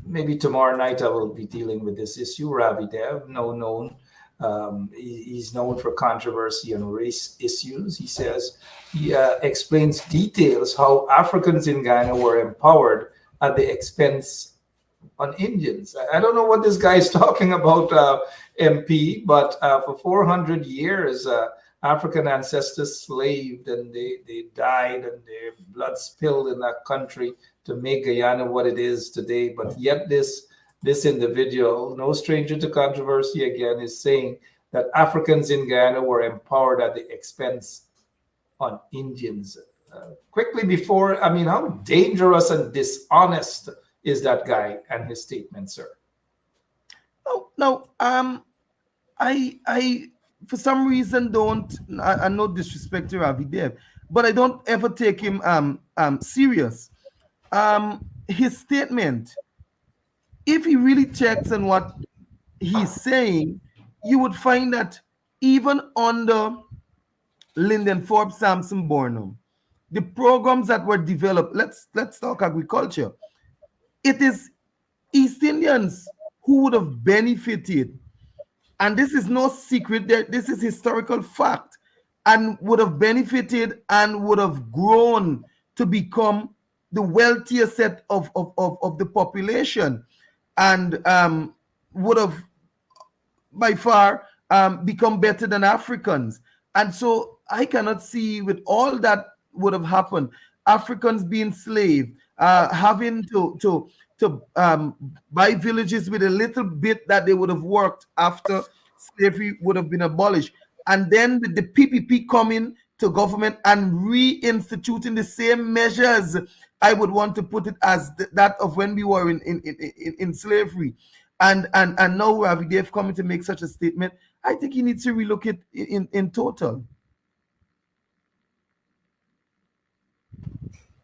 Maybe tomorrow night I will be dealing with this issue. Ravi Dev, known. He's known for controversy on race issues. He says he explains details how Africans in Ghana were empowered at the expense on Indians. I don't know what this guy is talking about, MP, but for 400 years, African ancestors slaved and they died and their blood spilled in that country to make Guyana what it is today. But yet this individual, no stranger to controversy again, is saying that Africans in Guyana were empowered at the expense on Indians. Quickly before, I mean, how dangerous and dishonest is that guy and his statement, sir? No, I for some reason don't. I no disrespect to Ravi Dev, but I don't ever take him serious. His statement, if he really checks on what he's saying, you would find that even under Lyndon Forbes, Samson Burnham, the programs that were developed, let's talk agriculture. It is East Indians who would have benefited, and this is no secret, that this is historical fact, and would have benefited and would have grown to become the wealthier set of the population, and would have by far become better than Africans. And so I cannot see, with all that would have happened, Africans being enslaved, having to buy villages with a little bit that they would have worked after slavery would have been abolished, and then with the PPP coming to government and reinstituting the same measures, I would want to put it as that of when we were in slavery, and now Ravi Dev coming to make such a statement. I think he needs to relook it in total.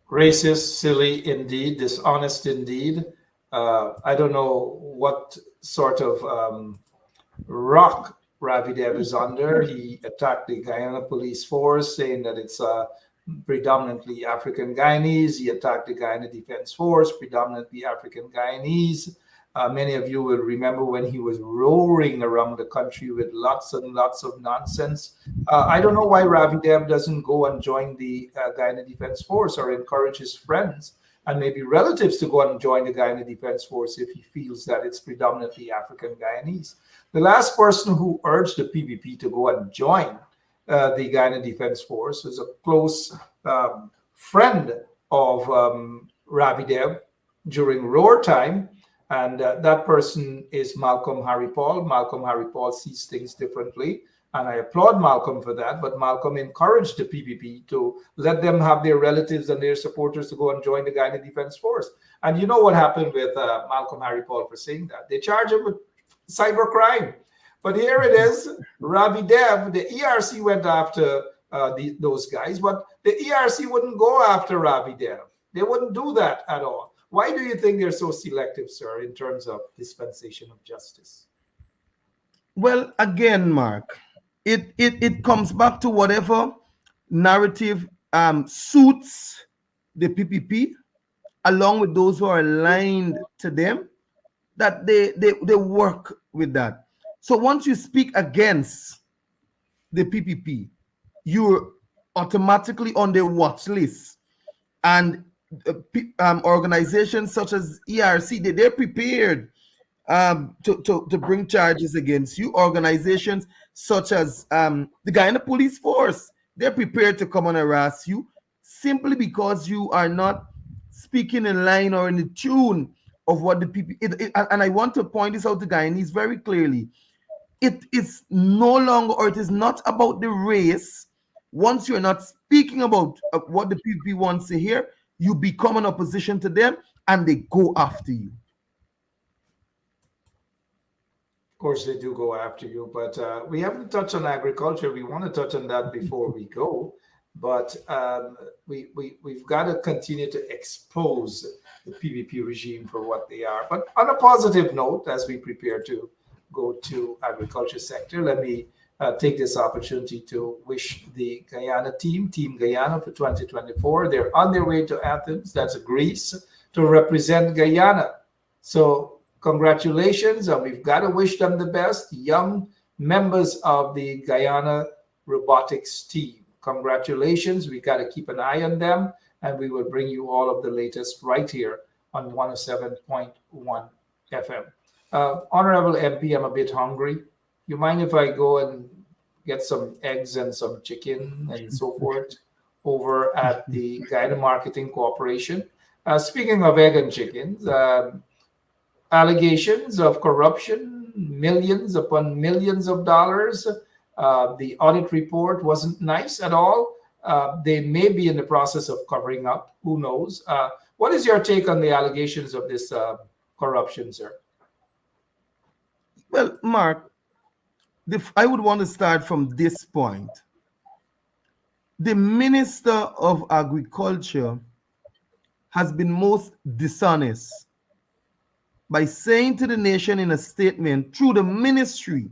Racist, silly indeed, dishonest indeed. I don't know what sort of rock Ravi Dev is under. He attacked the Guyana police force, saying that it's predominantly African Guyanese. He attacked the Guyana Defense Force, predominantly African Guyanese. Many of you will remember when he was roaring around the country with lots and lots of nonsense. I don't know why Ravi Dev doesn't go and join the Guyana Defense Force, or encourage his friends and maybe relatives to go and join the Guyana Defense Force if he feels that it's predominantly African Guyanese. The last person who urged the PPP to go and join the Guyana Defense Force was a close friend of Ravi Dev during Roar time, and that person is Malcolm Harry Paul. Malcolm Harry Paul sees things differently, and I applaud Malcolm for that. But Malcolm encouraged the PPP to let them have their relatives and their supporters to go and join the Guyana Defense Force. And you know what happened with Malcolm Harry Paul for saying that? They charged him with cybercrime. But here it is, Ravi Dev, the ERC went after those guys, but the ERC wouldn't go after Ravi Dev. They wouldn't do that at all. Why do you think they're so selective, sir, in terms of dispensation of justice? Well, again, Mark, it comes back to whatever narrative suits the PPP, along with those who are aligned to them, that they work with that. So once you speak against the PPP, you're automatically on the watch list. And organizations such as ERC, they're prepared to bring charges against you. Organizations such as the Guyana Police Force, they're prepared to come and harass you simply because you are not speaking in line or in the tune of what the people. And I want to point this out to Guyanese very clearly. It is no longer, or it is not about the race. Once you're not speaking about what the PPP wants to hear, you become an opposition to them, and they go after you. Of course, they do go after you, but we haven't touched on agriculture. We want to touch on that before we go, but we've got to continue to expose the PPP regime for what they are. But on a positive note, as we prepare to go to agriculture sector, let me take this opportunity to wish the Guyana Team Guyana for 2024. They're on their way to Athens, that's Greece, to represent Guyana. So congratulations, and we've got to wish them the best. Young members of the Guyana robotics team, congratulations. We got to keep an eye on them, and we will bring you all of the latest right here on 107.1 FM. Honorable MP, I'm a bit hungry. You mind if I go and get some eggs and some chicken and so forth over at the Guyana Marketing Corporation? Speaking of egg and chickens, allegations of corruption, millions upon millions of dollars. The audit report wasn't nice at all. They may be in the process of covering up. Who knows? What is your take on the allegations of this corruption, sir? Well, Mark, I would want to start from this point. The Minister of Agriculture has been most dishonest by saying to the nation in a statement through the ministry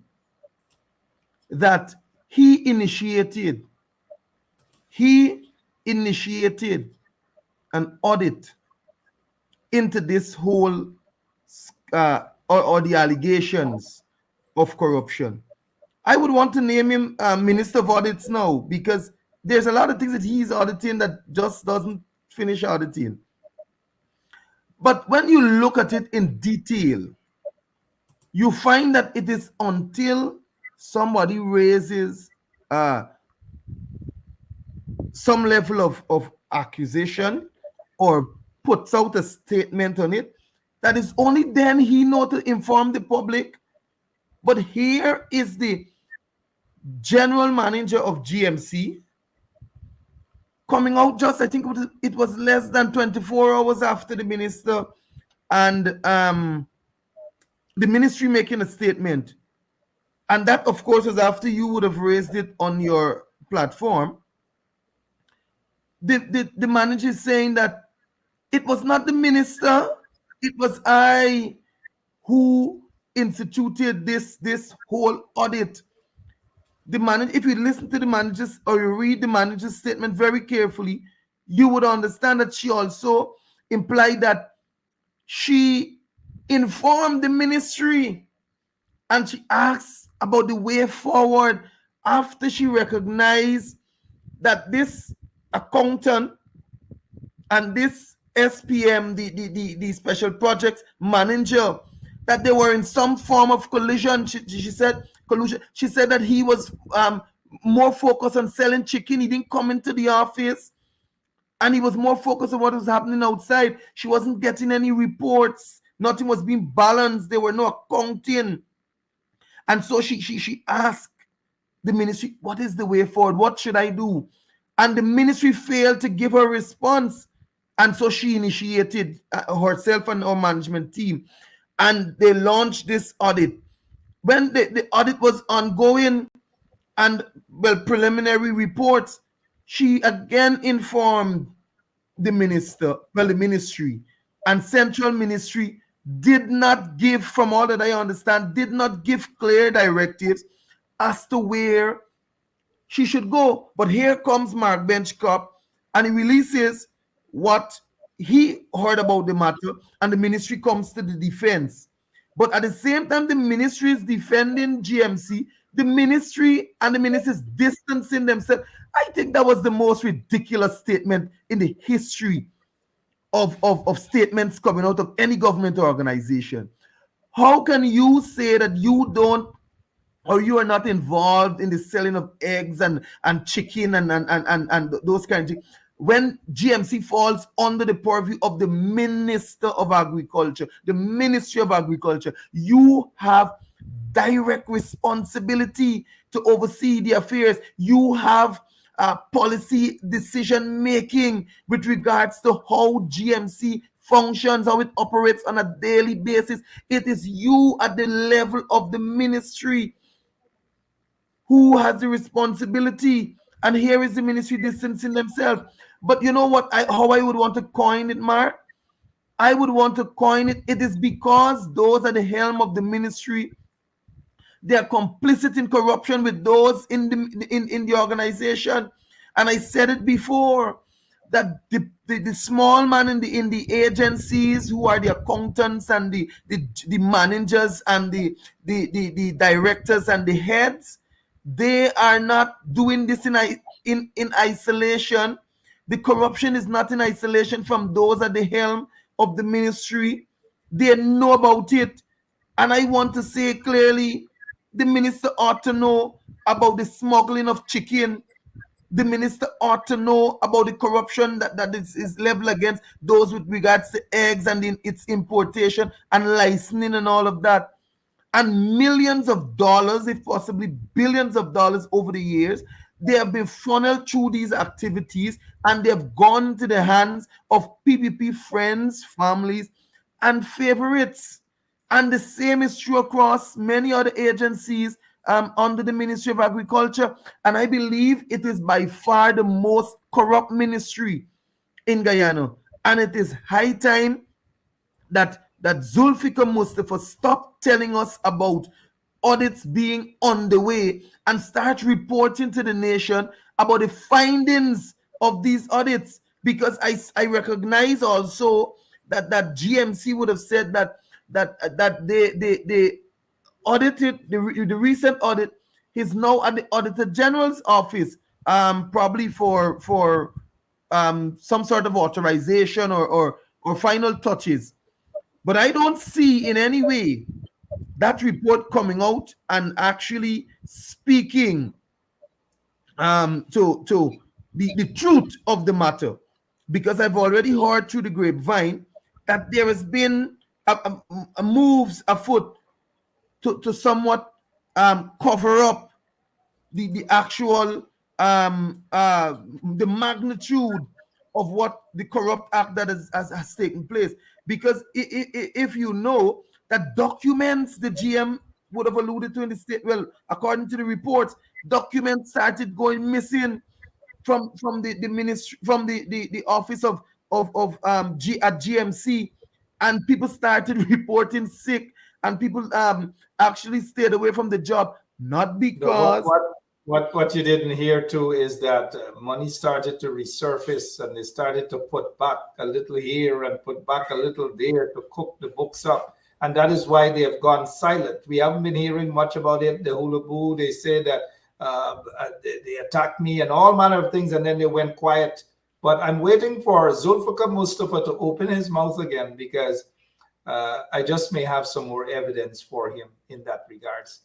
that he initiated an audit into this whole or the allegations of corruption. I would want to name him Minister of Audits now, because there's a lot of things that he's auditing that just doesn't finish auditing. But when you look at it in detail, you find that it is until somebody raises some level of accusation or puts out a statement on it, that is only then he knows to inform the public. But here is the general manager of GMC coming out just, I think it was less than 24 hours after the minister and the ministry making a statement. And that, of course, was after you would have raised it on your platform. The manager is saying that it was not the minister, it was I who instituted this whole audit. The manager, if you listen to the manager's or you read the manager's statement very carefully, you would understand that she also implied that she informed the ministry and she asked about the way forward after she recognized that this accountant and this SPM, the special projects manager, that they were in some form of collusion. She said collusion. She said that he was more focused on selling chicken. He didn't come into the office, and he was more focused on what was happening outside. She wasn't getting any reports. Nothing was being balanced. There were no accounting, and so she asked the ministry, "What is the way forward? What should I do?" And the ministry failed to give her a response, and so she initiated herself and her management team. And they launched this audit. When the audit was ongoing and, well, preliminary reports, she again informed the ministry, and central ministry did not give, from all that I understand, did not give clear directives as to where she should go. But here comes Mark Benchcop, and he releases what he heard about the matter, and the ministry comes to the defense. But at the same time, the ministry is defending GMC. The ministry and the minister is distancing themselves. I think that was the most ridiculous statement in the history of statements coming out of any government organization. How can you say that you don't, or you are not involved in the selling of eggs and chicken and those kinds of things, when GMC falls under the purview of the Minister of Agriculture, the Ministry of Agriculture? You have direct responsibility to oversee the affairs. You have policy decision making with regards to how GMC functions, how it operates on a daily basis. It is you at the level of the ministry who has the responsibility. And here is the ministry distancing themselves. But you know what? How I would want to coin it, Mark? I would want to coin it. It is because those at the helm of the ministry, they are complicit in corruption with those in the organization. And I said it before that the small man in the agencies who are the accountants and the managers and the directors and the heads, they are not doing this in isolation. The corruption is not in isolation from those at the helm of the ministry. They know about it. And I want to say clearly, the minister ought to know about the smuggling of chicken. The minister ought to know about the corruption that is leveled against those with regards to eggs and its importation and licensing and all of that. And millions of dollars, if possibly billions of dollars over the years, they have been funneled through these activities and they have gone to the hands of PPP friends, families, and favorites. And the same is true across many other agencies under the Ministry of Agriculture. And I believe it is by far the most corrupt ministry in Guyana. And it is high time that Zulfikar Mustafa stop telling us about audits being on the way and start reporting to the nation about the findings of these audits. Because I recognize also that GMC would have said that they audited the recent audit is now at the Auditor General's office, probably for some sort of authorization or final touches. But I don't see in any way that report coming out and actually speaking to the truth of the matter, because I've already heard through the grapevine that there has been a moves afoot to somewhat cover up the actual the magnitude of what the corrupt act that has taken place. Because if you know that documents the GM would have alluded to in the state, well, according to the reports, documents started going missing from the ministry, from the office of at GMC, and people started reporting sick, and people actually stayed away from the job, not because what you didn't hear too is that money started to resurface, and they started to put back a little here and put back a little there to cook the books up. And that is why they have gone silent. We haven't been hearing much about it. The hula boo, they say that they attacked me and all manner of things, and then they went quiet. But I'm waiting for Zulfikar Mustafa to open his mouth again, because I just may have some more evidence for him in that regards.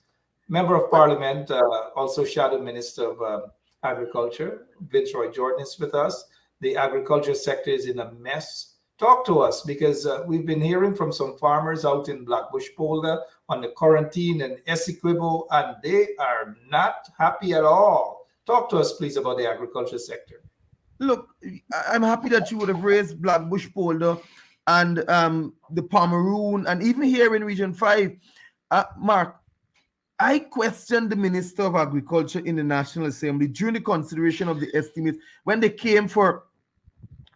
Member of Parliament, also Shadow Minister of Agriculture, Vince Roy Jordan is with us. The agriculture sector is in a mess. Talk to us, because we've been hearing from some farmers out in Blackbush Polder on the quarantine and Essequibo, and they are not happy at all. Talk to us, please, about the agriculture sector. Look, I'm happy that you would have raised Blackbush Polder and the Pomeroon, and even here in Region 5. Mark, I questioned the Minister of Agriculture in the National Assembly during the consideration of the estimates when they came for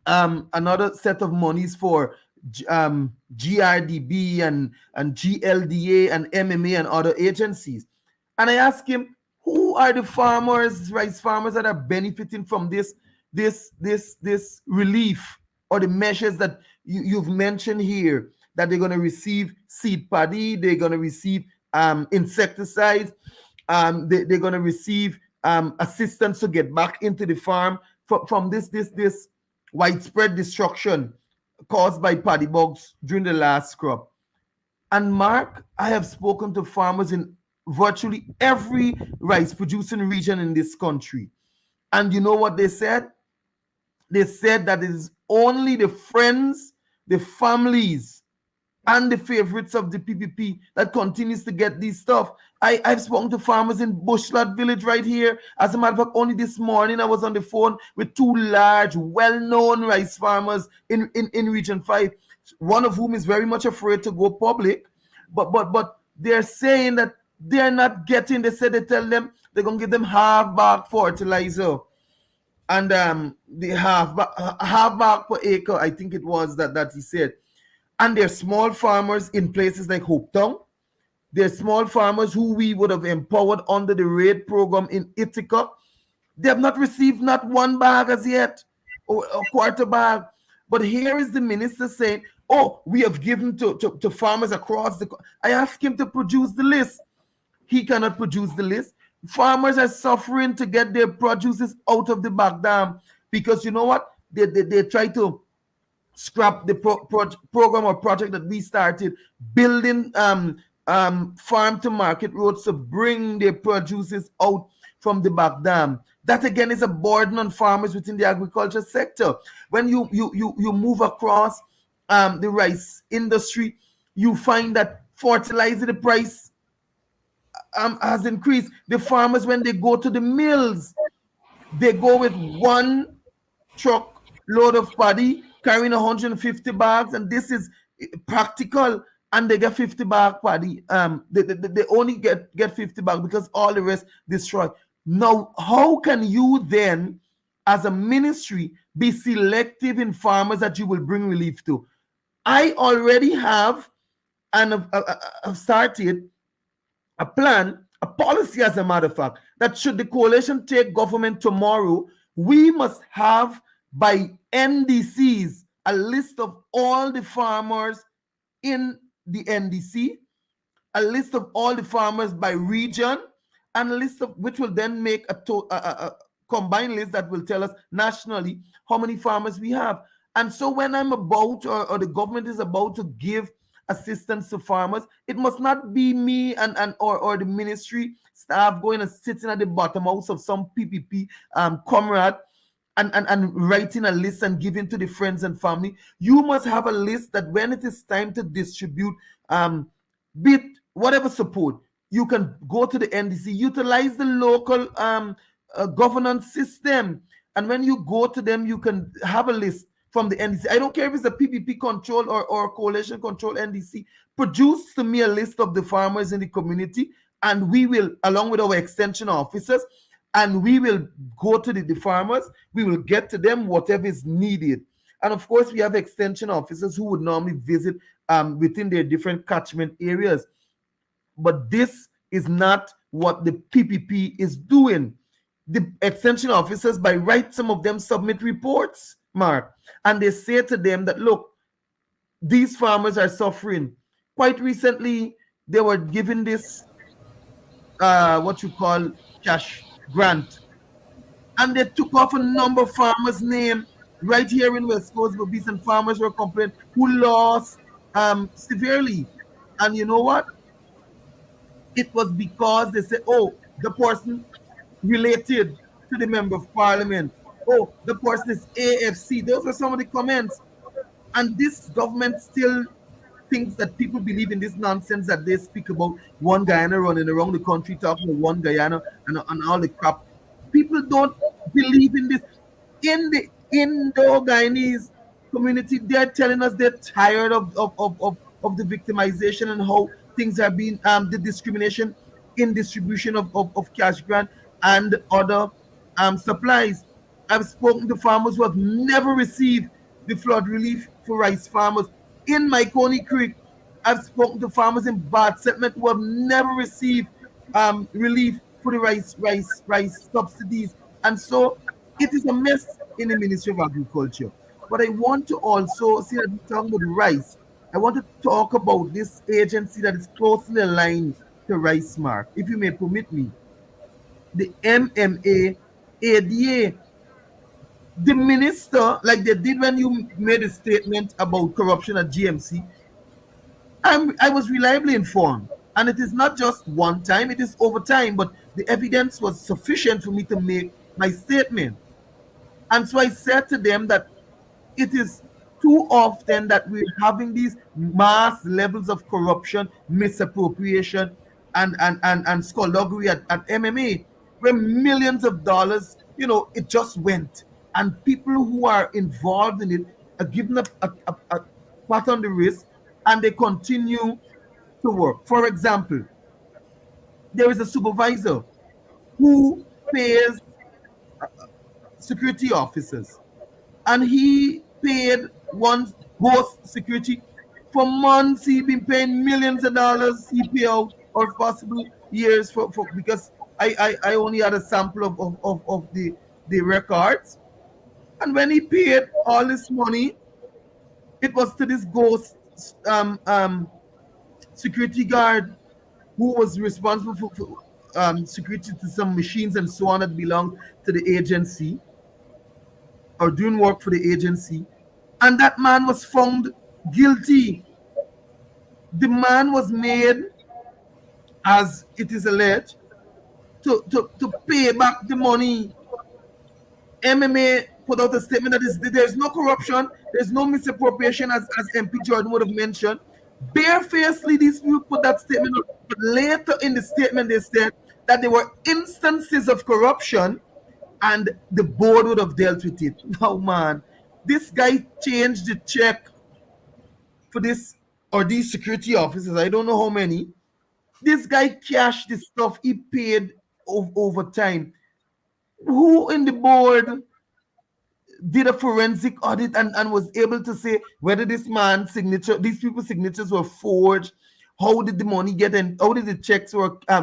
another set of monies for GRDB and GLDA and MMA and other agencies. And I asked him, who are the farmers, rice farmers, that are benefiting from this relief or the measures that you've mentioned here, that they're going to receive seed paddy, they're going to receive insecticides, they're going to receive assistance to get back into the farm from this widespread destruction caused by paddy bugs during the last crop. And Mark, I have spoken to farmers in virtually every rice producing region in this country. And you know what they said? They said that it is only the friends, the families, and the favorites of the PPP that continues to get this stuff. I've spoken to farmers in Bushlat village right here. As a matter of fact, only this morning I was on the phone with two large, well-known rice farmers in Region 5, one of whom is very much afraid to go public. But they're saying that they're not getting, they said they tell them they're going to give them half-bag fertilizer. And the half bag per acre, I think it was that he said. And there are small farmers in places like Hopetown. There are small farmers who we would have empowered under the RAID program in Ithaca. They have not received not one bag as yet, or a quarter bag. But here is the minister saying, oh, we have given to farmers across the... I asked him to produce the list. He cannot produce the list. Farmers are suffering to get their produces out of the back dam because you know what? They try to scrap the program or project that we started, building farm to market roads to bring their produces out from the back dam. That again is a burden on farmers within the agriculture sector. When you move across the rice industry, you find that fertilizer, the price has increased. The farmers, when they go to the mills, they go with one truck load of paddy carrying 150 bags, and this is practical, and they get 50 bag paddy. They only get 50 bags because all the rest destroyed. Now, how can you then, as a ministry, be selective in farmers that you will bring relief to? I already have and I've started a plan, a policy, as a matter of fact, that should the coalition take government tomorrow, we must have by NDCs a list of all the farmers in the NDC, a list of all the farmers by region, and a list of which will then make a combined list that will tell us nationally how many farmers we have. And so when I'm about, or the government is about to give assistance to farmers, it must not be me or the ministry staff going and sitting at the bottom house of some PPP comrade and writing a list and giving to the friends and family. You must have a list that when it is time to distribute bit whatever support, you can go to the NDC, utilize the local governance system, and when you go to them, you can have a list from the NDC. I don't care if it's a PPP control or coalition control NDC. Produce to me a list of the farmers in the community, and we will, along with our extension officers, and we will go to the farmers. We will get to them whatever is needed. And of course, we have extension officers who would normally visit within their different catchment areas. But this is not what the PPP is doing. The extension officers, by right, some of them submit reports, Mark, and they say to them that, look, these farmers are suffering. Quite recently, they were given this, what you call cash grant, and they took off a number of farmers' name right here in West Coast, but and farmers were complaining who lost severely. And you know what? It was because they said, oh, the person related to the member of parliament. Oh, the person is AFC. Those are some of the comments. And this government still thinks that people believe in this nonsense that they speak about one Guyana running around the country talking about one Guyana and all the crap. People don't believe in this. In the Indo-Guyanese community, they're telling us they're tired of the victimization and how things have been, the discrimination in distribution of cash grant and other supplies. I've spoken to farmers who have never received the flood relief for rice farmers. In Myconi Creek, I've spoken to farmers in Bad Settlement who have never received relief for the rice subsidies. And so it is a mess in the Ministry of Agriculture. But I want to also, see that we're talking about rice, I want to talk about this agency that is closely aligned to Rice Mark, if you may permit me. The MMA ADA. The minister, like they did when you made a statement about corruption at GMC, I was reliably informed. And it is not just one time, it is over time, but the evidence was sufficient for me to make my statement. And so I said to them that it is too often that we're having these mass levels of corruption, misappropriation, and skullduggery at MMA, where millions of dollars, it just went. And people who are involved in it are given a pat on the wrist, and they continue to work. For example, there is a supervisor who pays security officers, and he paid one ghost security For months, he been paying millions of dollars. He pay out or possible years for because I only had a sample of the records. And when he paid all this money, it was to this ghost security guard who was responsible for security to some machines and so on that belonged to the agency or doing work for the agency. And that man was found guilty. The man was made, as it is alleged, to pay back the money. MMA put out a statement that there's no corruption, there's no misappropriation, as MP Jordan would have mentioned. Barefacedly, these people put that statement out, but later in the statement they said that there were instances of corruption and the board would have dealt with it. Now, man, this guy changed the check for this or these security officers. I don't know how many. This guy cashed the stuff he paid over time. Who in the board did a forensic audit and was able to say whether this man's signature, these people's signatures were forged? How did the money get in? How did the checks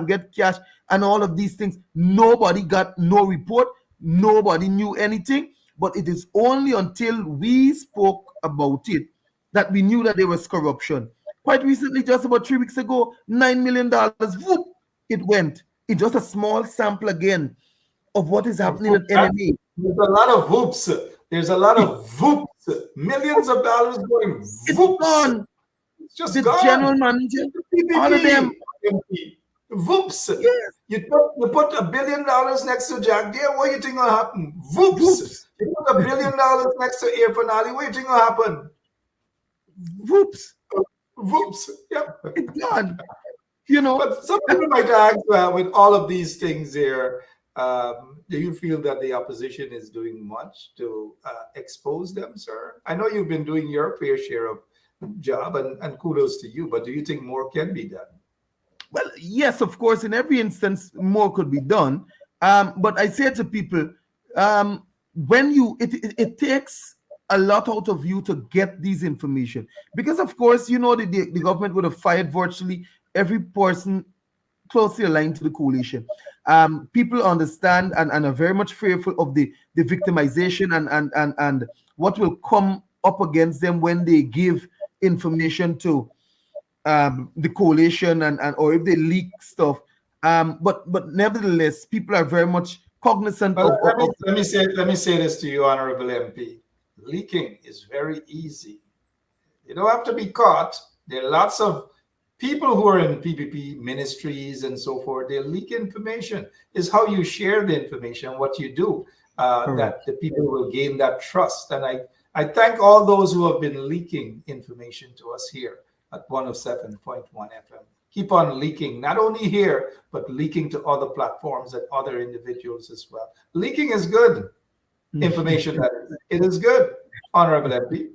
get cashed and all of these things? Nobody got no report. Nobody knew anything. But it is only until we spoke about it that we knew that there was corruption. Quite recently, just about 3 weeks ago, $9 million, whoop, it went in just a small sample again of what is happening at MMA. There's a lot of whoops. There's a lot of whoops. Millions of dollars going whoops. It's gone. It's just the gone. General manager, PPP, all of them. Whoops. Yes. You put $1 billion next to Jack Deere, what do you think will happen? Whoops. You put $1 billion next to Air Finale, what do you think will happen? Whoops. Whoops. Yep. It's gone. You know. But some people might ask, with all of these things here, do you feel that the opposition is doing much to expose them, sir? I know you've been doing your fair share of job, and kudos to you, but do you think more can be done? Well, yes, of course, in every instance, more could be done. But I say to people, when it takes a lot out of you to get these information, because of course, you know, the government would have fired virtually every person closely aligned to the coalition. People understand and are very much fearful of the victimization and what will come up against them when they give information to the coalition and or if they leak stuff. But nevertheless, people are very much cognizant of. Let me say this to you, Honorable MP. Leaking is very easy. You don't have to be caught. There are lots of people who are in PPP ministries and so forth. They leak information. It's how you share the information, what you do, that the people will gain that trust. And I thank all those who have been leaking information to us here at 107.1 FM. Keep on leaking, not only here, but leaking to other platforms and other individuals as well. Leaking is good information. That is. It is good, Honorable MP.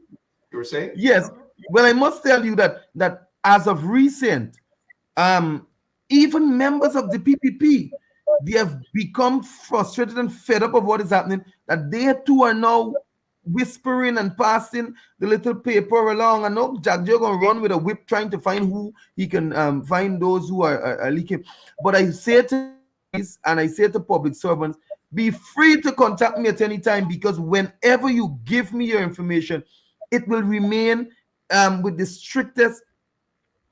You were saying? Yes. Well, I must tell you that as of recent, even members of the PPP, they have become frustrated and fed up of what is happening, that they too are now whispering and passing the little paper along. I know Jack Joe gonna run with a whip trying to find who he can find those who are leaking. But I say to these, and I say to public servants, be free to contact me at any time, because whenever you give me your information, it will remain with the strictest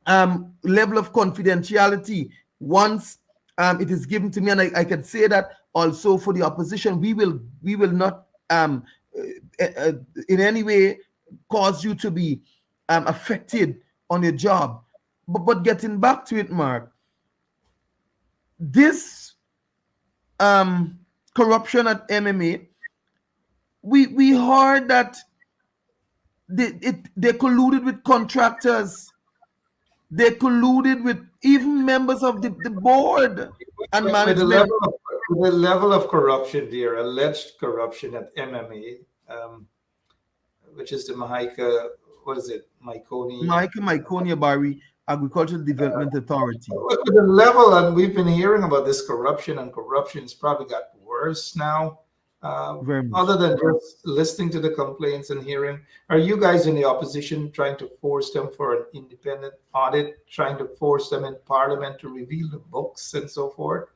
level of confidentiality once it is given to me. And I can say that also for the opposition, we will not in any way cause you to be affected on your job. But getting back to it, Mark, this corruption at MMA, we heard that they colluded with contractors. They colluded with even members of the board and management. With the level of corruption there, alleged corruption at MMA, which is the Myconia Barry Agricultural Development Authority. With the level, and we've been hearing about this corruption, and corruption's probably got worse now. Very much. Other than just listening to the complaints and hearing, are you guys in the opposition trying to force them for an independent audit, trying to force them in Parliament to reveal the books and so forth?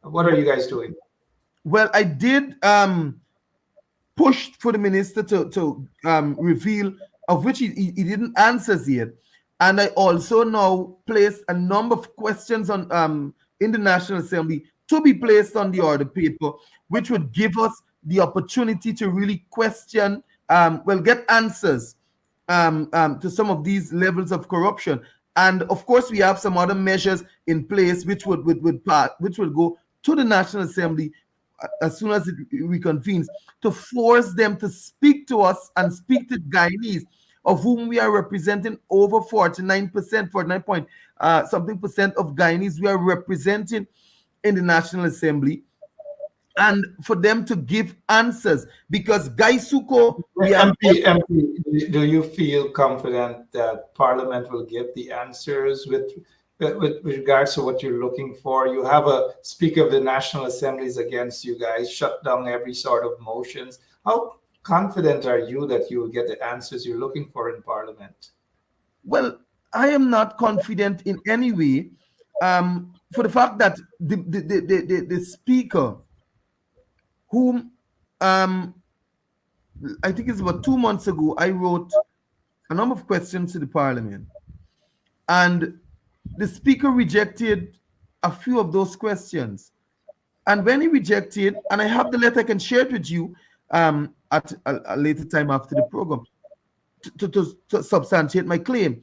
What are you guys doing? Well, I did push for the minister to reveal, of which he didn't answer yet. And I also now placed a number of questions on in the National Assembly to be placed on the order paper, which would give us the opportunity to really question, get answers to some of these levels of corruption. And of course, we have some other measures in place which would go to the National Assembly as soon as it reconvenes, to force them to speak to us and speak to Guyanese, of whom we are representing over 49%, 49 point something percent of Guyanese we are representing in the National Assembly, and for them to give answers. Because Gaisuko, MP, do you feel confident that Parliament will give the answers with regards to what you're looking for? You have a Speaker of the National Assemblies against you guys, shut down every sort of motions. How confident are you that you will get the answers you're looking for in Parliament? Well, I am not confident in any way, for the fact that the Speaker, whom I think it's about 2 months ago, I wrote a number of questions to the Parliament, and the Speaker rejected a few of those questions. And when he rejected, and I have the letter, I can share it with you at a later time after the program to substantiate my claim.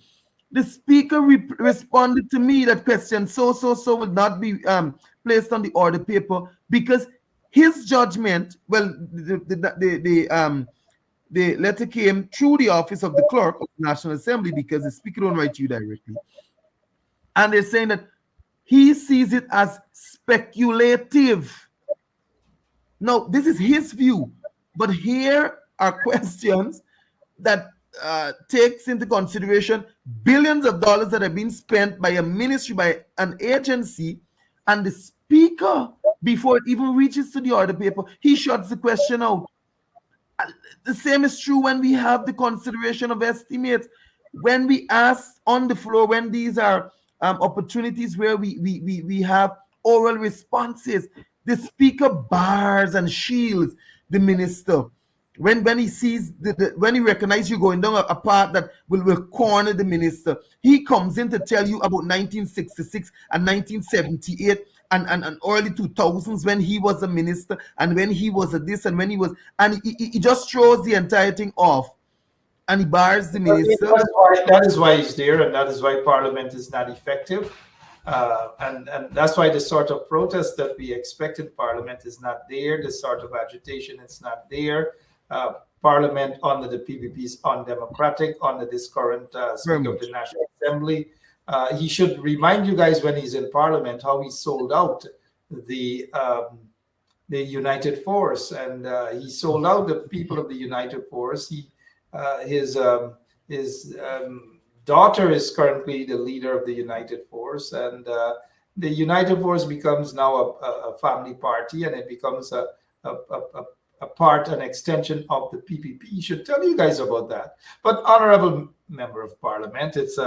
The Speaker responded to me that question so will not be placed on the order paper, because his judgment, well, the letter came through the office of the clerk of the National Assembly, because the Speaker don't write to you directly. And they're saying that he sees it as speculative. Now, this is his view, but here are questions that takes into consideration billions of dollars that have been spent by a ministry, by an agency, and the Speaker, before it even reaches to the order paper, he shuts the question out. The same is true when we have the consideration of estimates. When we ask on the floor, when these are opportunities where we have oral responses, the Speaker bars and shields the minister. When he sees when he recognizes you going down a path that will corner the minister, he comes in to tell you about 1966 and 1978 and early 2000s, when he was a minister, and when he was a this, and when he was, and he just throws the entire thing off, and he bars the minister. That is why he's there, and that is why Parliament is not effective. And that's why the sort of protest that we expect in Parliament is not there. The sort of agitation is not there. Parliament under the PPP is undemocratic under this current Speaker of the National Assembly. He should remind you guys, when he's in Parliament, how he sold out the United Force, and he sold out the people of the United Force. His daughter is currently the leader of the United Force, and the United Force becomes now a family party, and it becomes a part, an extension of the PPP. He should tell you guys about that. But honorable member of Parliament, it's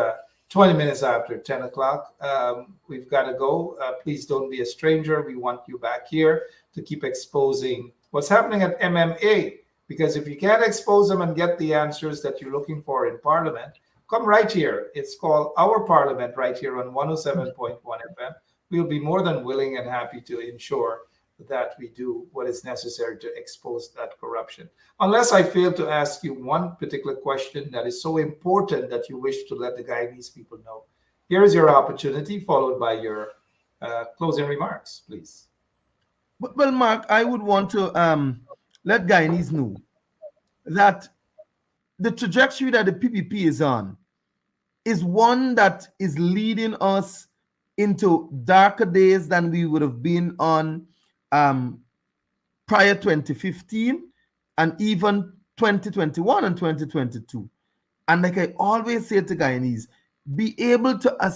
20 minutes after 10 o'clock. We've got to go. Please don't be a stranger. We want you back here to keep exposing what's happening at MMA, because if you can't expose them and get the answers that you're looking for in Parliament, come right here. It's called Our Parliament right here on 107.1 FM. We'll be more than willing and happy to ensure that we do what is necessary to expose that corruption. Unless I fail to ask you one particular question that is so important that you wish to let the Guyanese people know. Here is your opportunity, followed by your closing remarks, please. Well, Mark, I would want to let Guyanese know that the trajectory that the PPP is on is one that is leading us into darker days than we would have been on prior 2015 and even 2021 and 2022. And like I always say to Guyanese,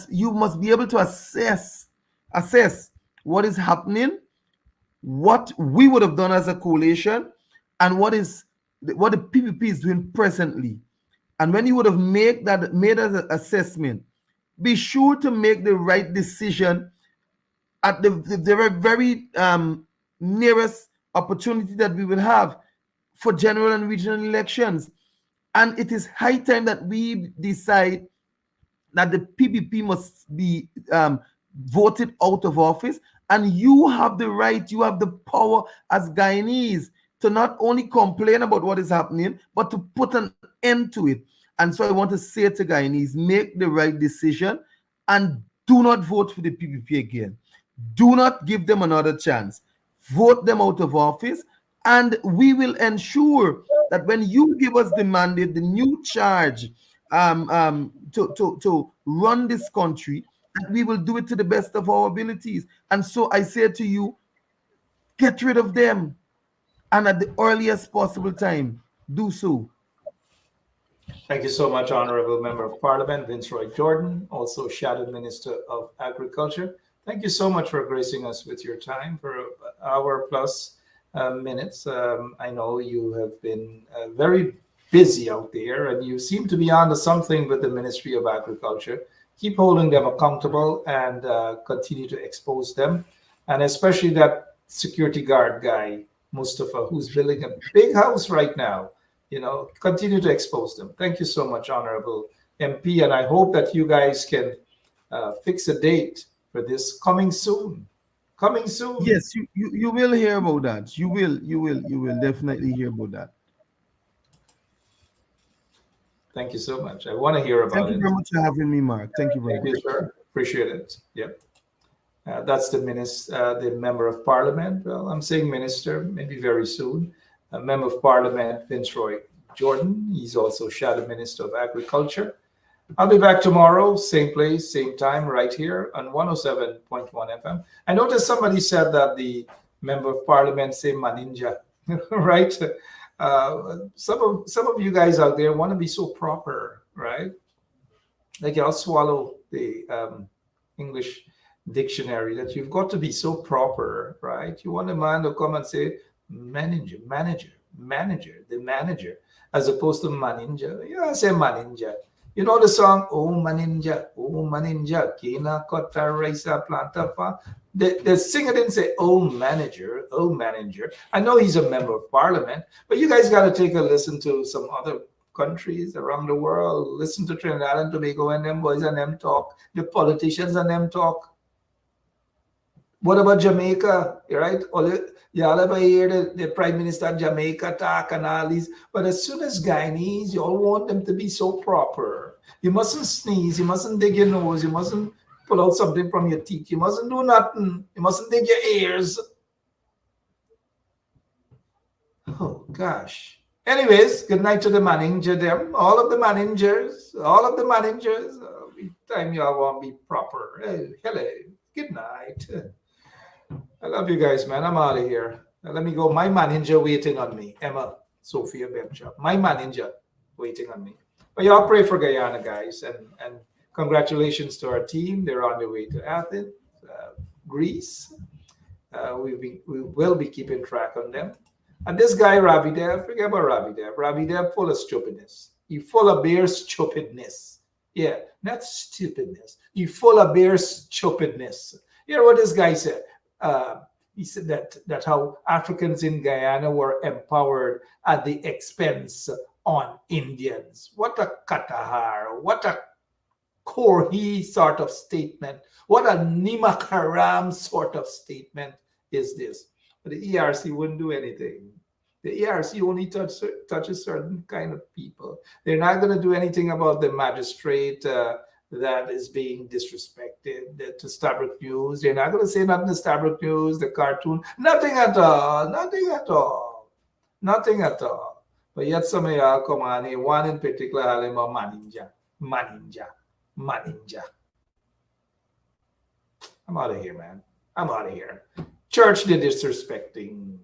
you must be able to assess what is happening what we would have done as a coalition and what the PPP is doing presently. And when you would have made an assessment, be sure to make the right decision at the very nearest opportunity that we will have for general and regional elections. And it is high time that we decide that the PPP must be voted out of office. And you have the right, you have the power as Guyanese to not only complain about what is happening, but to put an end to it. And so I want to say to Guyanese, make the right decision and do not vote for the PPP again. Do not give them another chance. Vote them out of office, and we will ensure that when you give us the mandate, the new charge to run this country, that we will do it to the best of our abilities. And so I say to you, get rid of them, and at the earliest possible time, do so. Thank you so much, Honorable Member of Parliament Vince Roy Jordan, also Shadow Minister of Agriculture. Thank you so much for gracing us with your time for an hour plus minutes. I know you have been very busy out there, and you seem to be onto something with the Ministry of Agriculture. Keep holding them accountable and continue to expose them, and especially that security guard guy, Mustafa, who's building a big house right now. You know, continue to expose them. Thank you so much, Honorable MP, and I hope that you guys can fix a date for this coming soon. Coming soon. Yes, you will hear about that. You will definitely hear about that. Thank you so much. I want to hear about it. Thank you very much for having me, Mark. Thank you very much. Thank you, sir. Appreciate it. Yep. That's the member of Parliament. Well, I'm saying minister, maybe very soon. A member of Parliament, Vince Roy Jordan. He's also Shadow Minister of Agriculture. I'll be back tomorrow, same place, same time, right here on 107.1 FM. I noticed somebody said that the member of Parliament say Maninja, right? Some of you guys out there want to be so proper, right? Like I'll swallow the English dictionary that you've got to be so proper, right? You want a man to come and say manager, the manager, as opposed to maninja. You know, I say maninja. You know the song, oh maninja, kina kota raisa planta fa. The singer didn't say, oh manager. I know he's a member of Parliament, but you guys got to take a listen to some other countries around the world. Listen to Trinidad and Tobago and them boys and them talk. The politicians and them talk. What about Jamaica, right? Y'all ever hear the Prime Minister of Jamaica talk and all these? But as soon as Guyanese, you all want them to be so proper. You mustn't sneeze. You mustn't dig your nose. You mustn't pull out something from your teeth. You mustn't do nothing. You mustn't dig your ears. Oh, gosh. Anyways, good night to the manager, them. All of the managers. Time y'all want to be proper. Hey, hello. Good night. I love you guys, man. I'm out of here. Now let me go. My manager waiting on me. Emma, Sophia Bencha. My manager waiting on me. But y'all pray for Guyana, guys. And congratulations to our team. They're on their way to Athens, Greece. We will be keeping track on them. And this guy, Ravi Dev, forget about Ravi Dev. Ravi Dev full of stupidness. He full of bare stupidness. Yeah, not stupidness. He full of bare stupidness. You know what this guy said? He said that how Africans in Guyana were empowered at the expense on Indians. What a katahar, what a Korhi sort of statement. What a Nimakaram sort of statement is this? But the ERC wouldn't do anything. The ERC only touches certain kind of people. They're not going to do anything about the magistrate that is being disrespected, to Stabrook News. They're not going to say nothing to Stabrook News, the cartoon, nothing at all. But yet some of y'all come on here, one in particular, maninja. I'm out of here, man. I'm out of here. Church, they're disrespecting.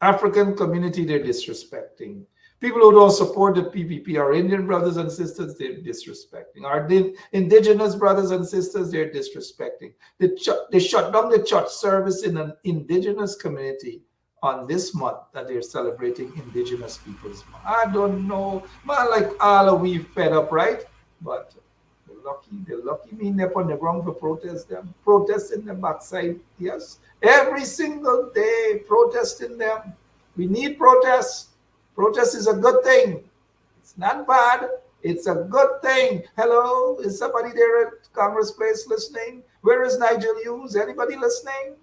African community, they're disrespecting. People who don't support the PPP, our Indian brothers and sisters, they're disrespecting. Our indigenous brothers and sisters, they're disrespecting. They shut down the church service in an indigenous community on this month that they're celebrating Indigenous Peoples Month. I don't know, man, like all of we fed up, right? But the lucky mean up on the ground for protesting them backside, yes. Every single day, protesting them. We need protests. Protest is a good thing. It's not bad. It's a good thing. Hello, is somebody there at Congress Place listening? Where is Nigel Hughes? Anybody listening?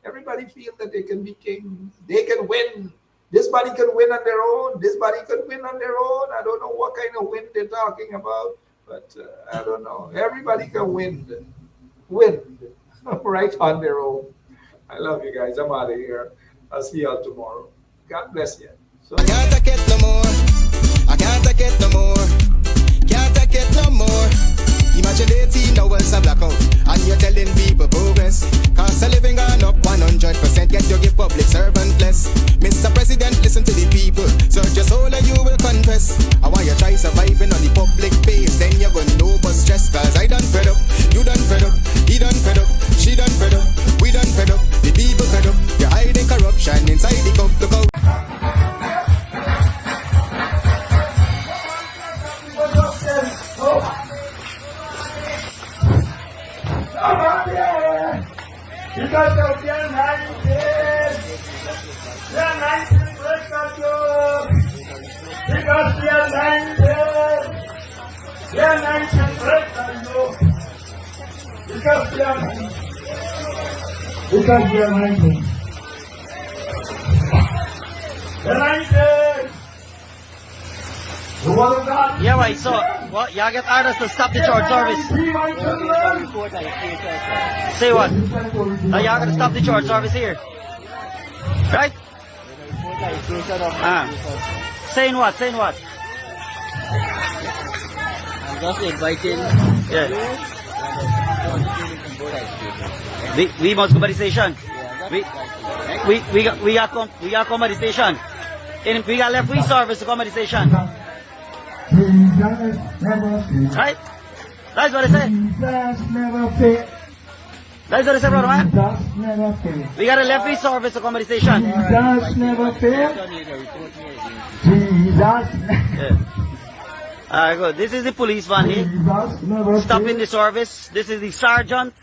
Everybody feel that they can be kings. They can win. This body can win on their own. This body can win on their own. I don't know what kind of win they're talking about, but I don't know. Everybody can win right on their own. I love you guys. I'm out of here. I'll see y'all tomorrow. God bless you. So, I can't take it no more. I can't take it no more. Can't take it no more. Imagine 18 hours of blackout and you're telling people progress. Cost of living gone up 100%. Yet you give public servant less. Mr. President, listen to the people. Search your soul and you will confess. I want you try surviving on the public base. Then you're gonna know but stress. Cause I done fed up. You done fed up. He done fed up. She done fed up. We done fed up. The people fed up. You're hiding corruption inside the cup. Look out. Because of the United, the United breakthrough. Because the United, the United breakthrough. Because the United, the United. The one of God. Yeah, wait, so, what, y'all get orders to stop the church service? Say what? Now y'all gonna stop the church service here? Right? Saying what? Saying what? I'm just inviting. Yeah. We must go by the station. We got come by the station. And we got left free service to come by the station. Right? That's what I say. That's what I say, brother man. We got a left free service to come by the station. Yeah. Alright, good. This is the police van here. Stopping the service. This is the sergeant.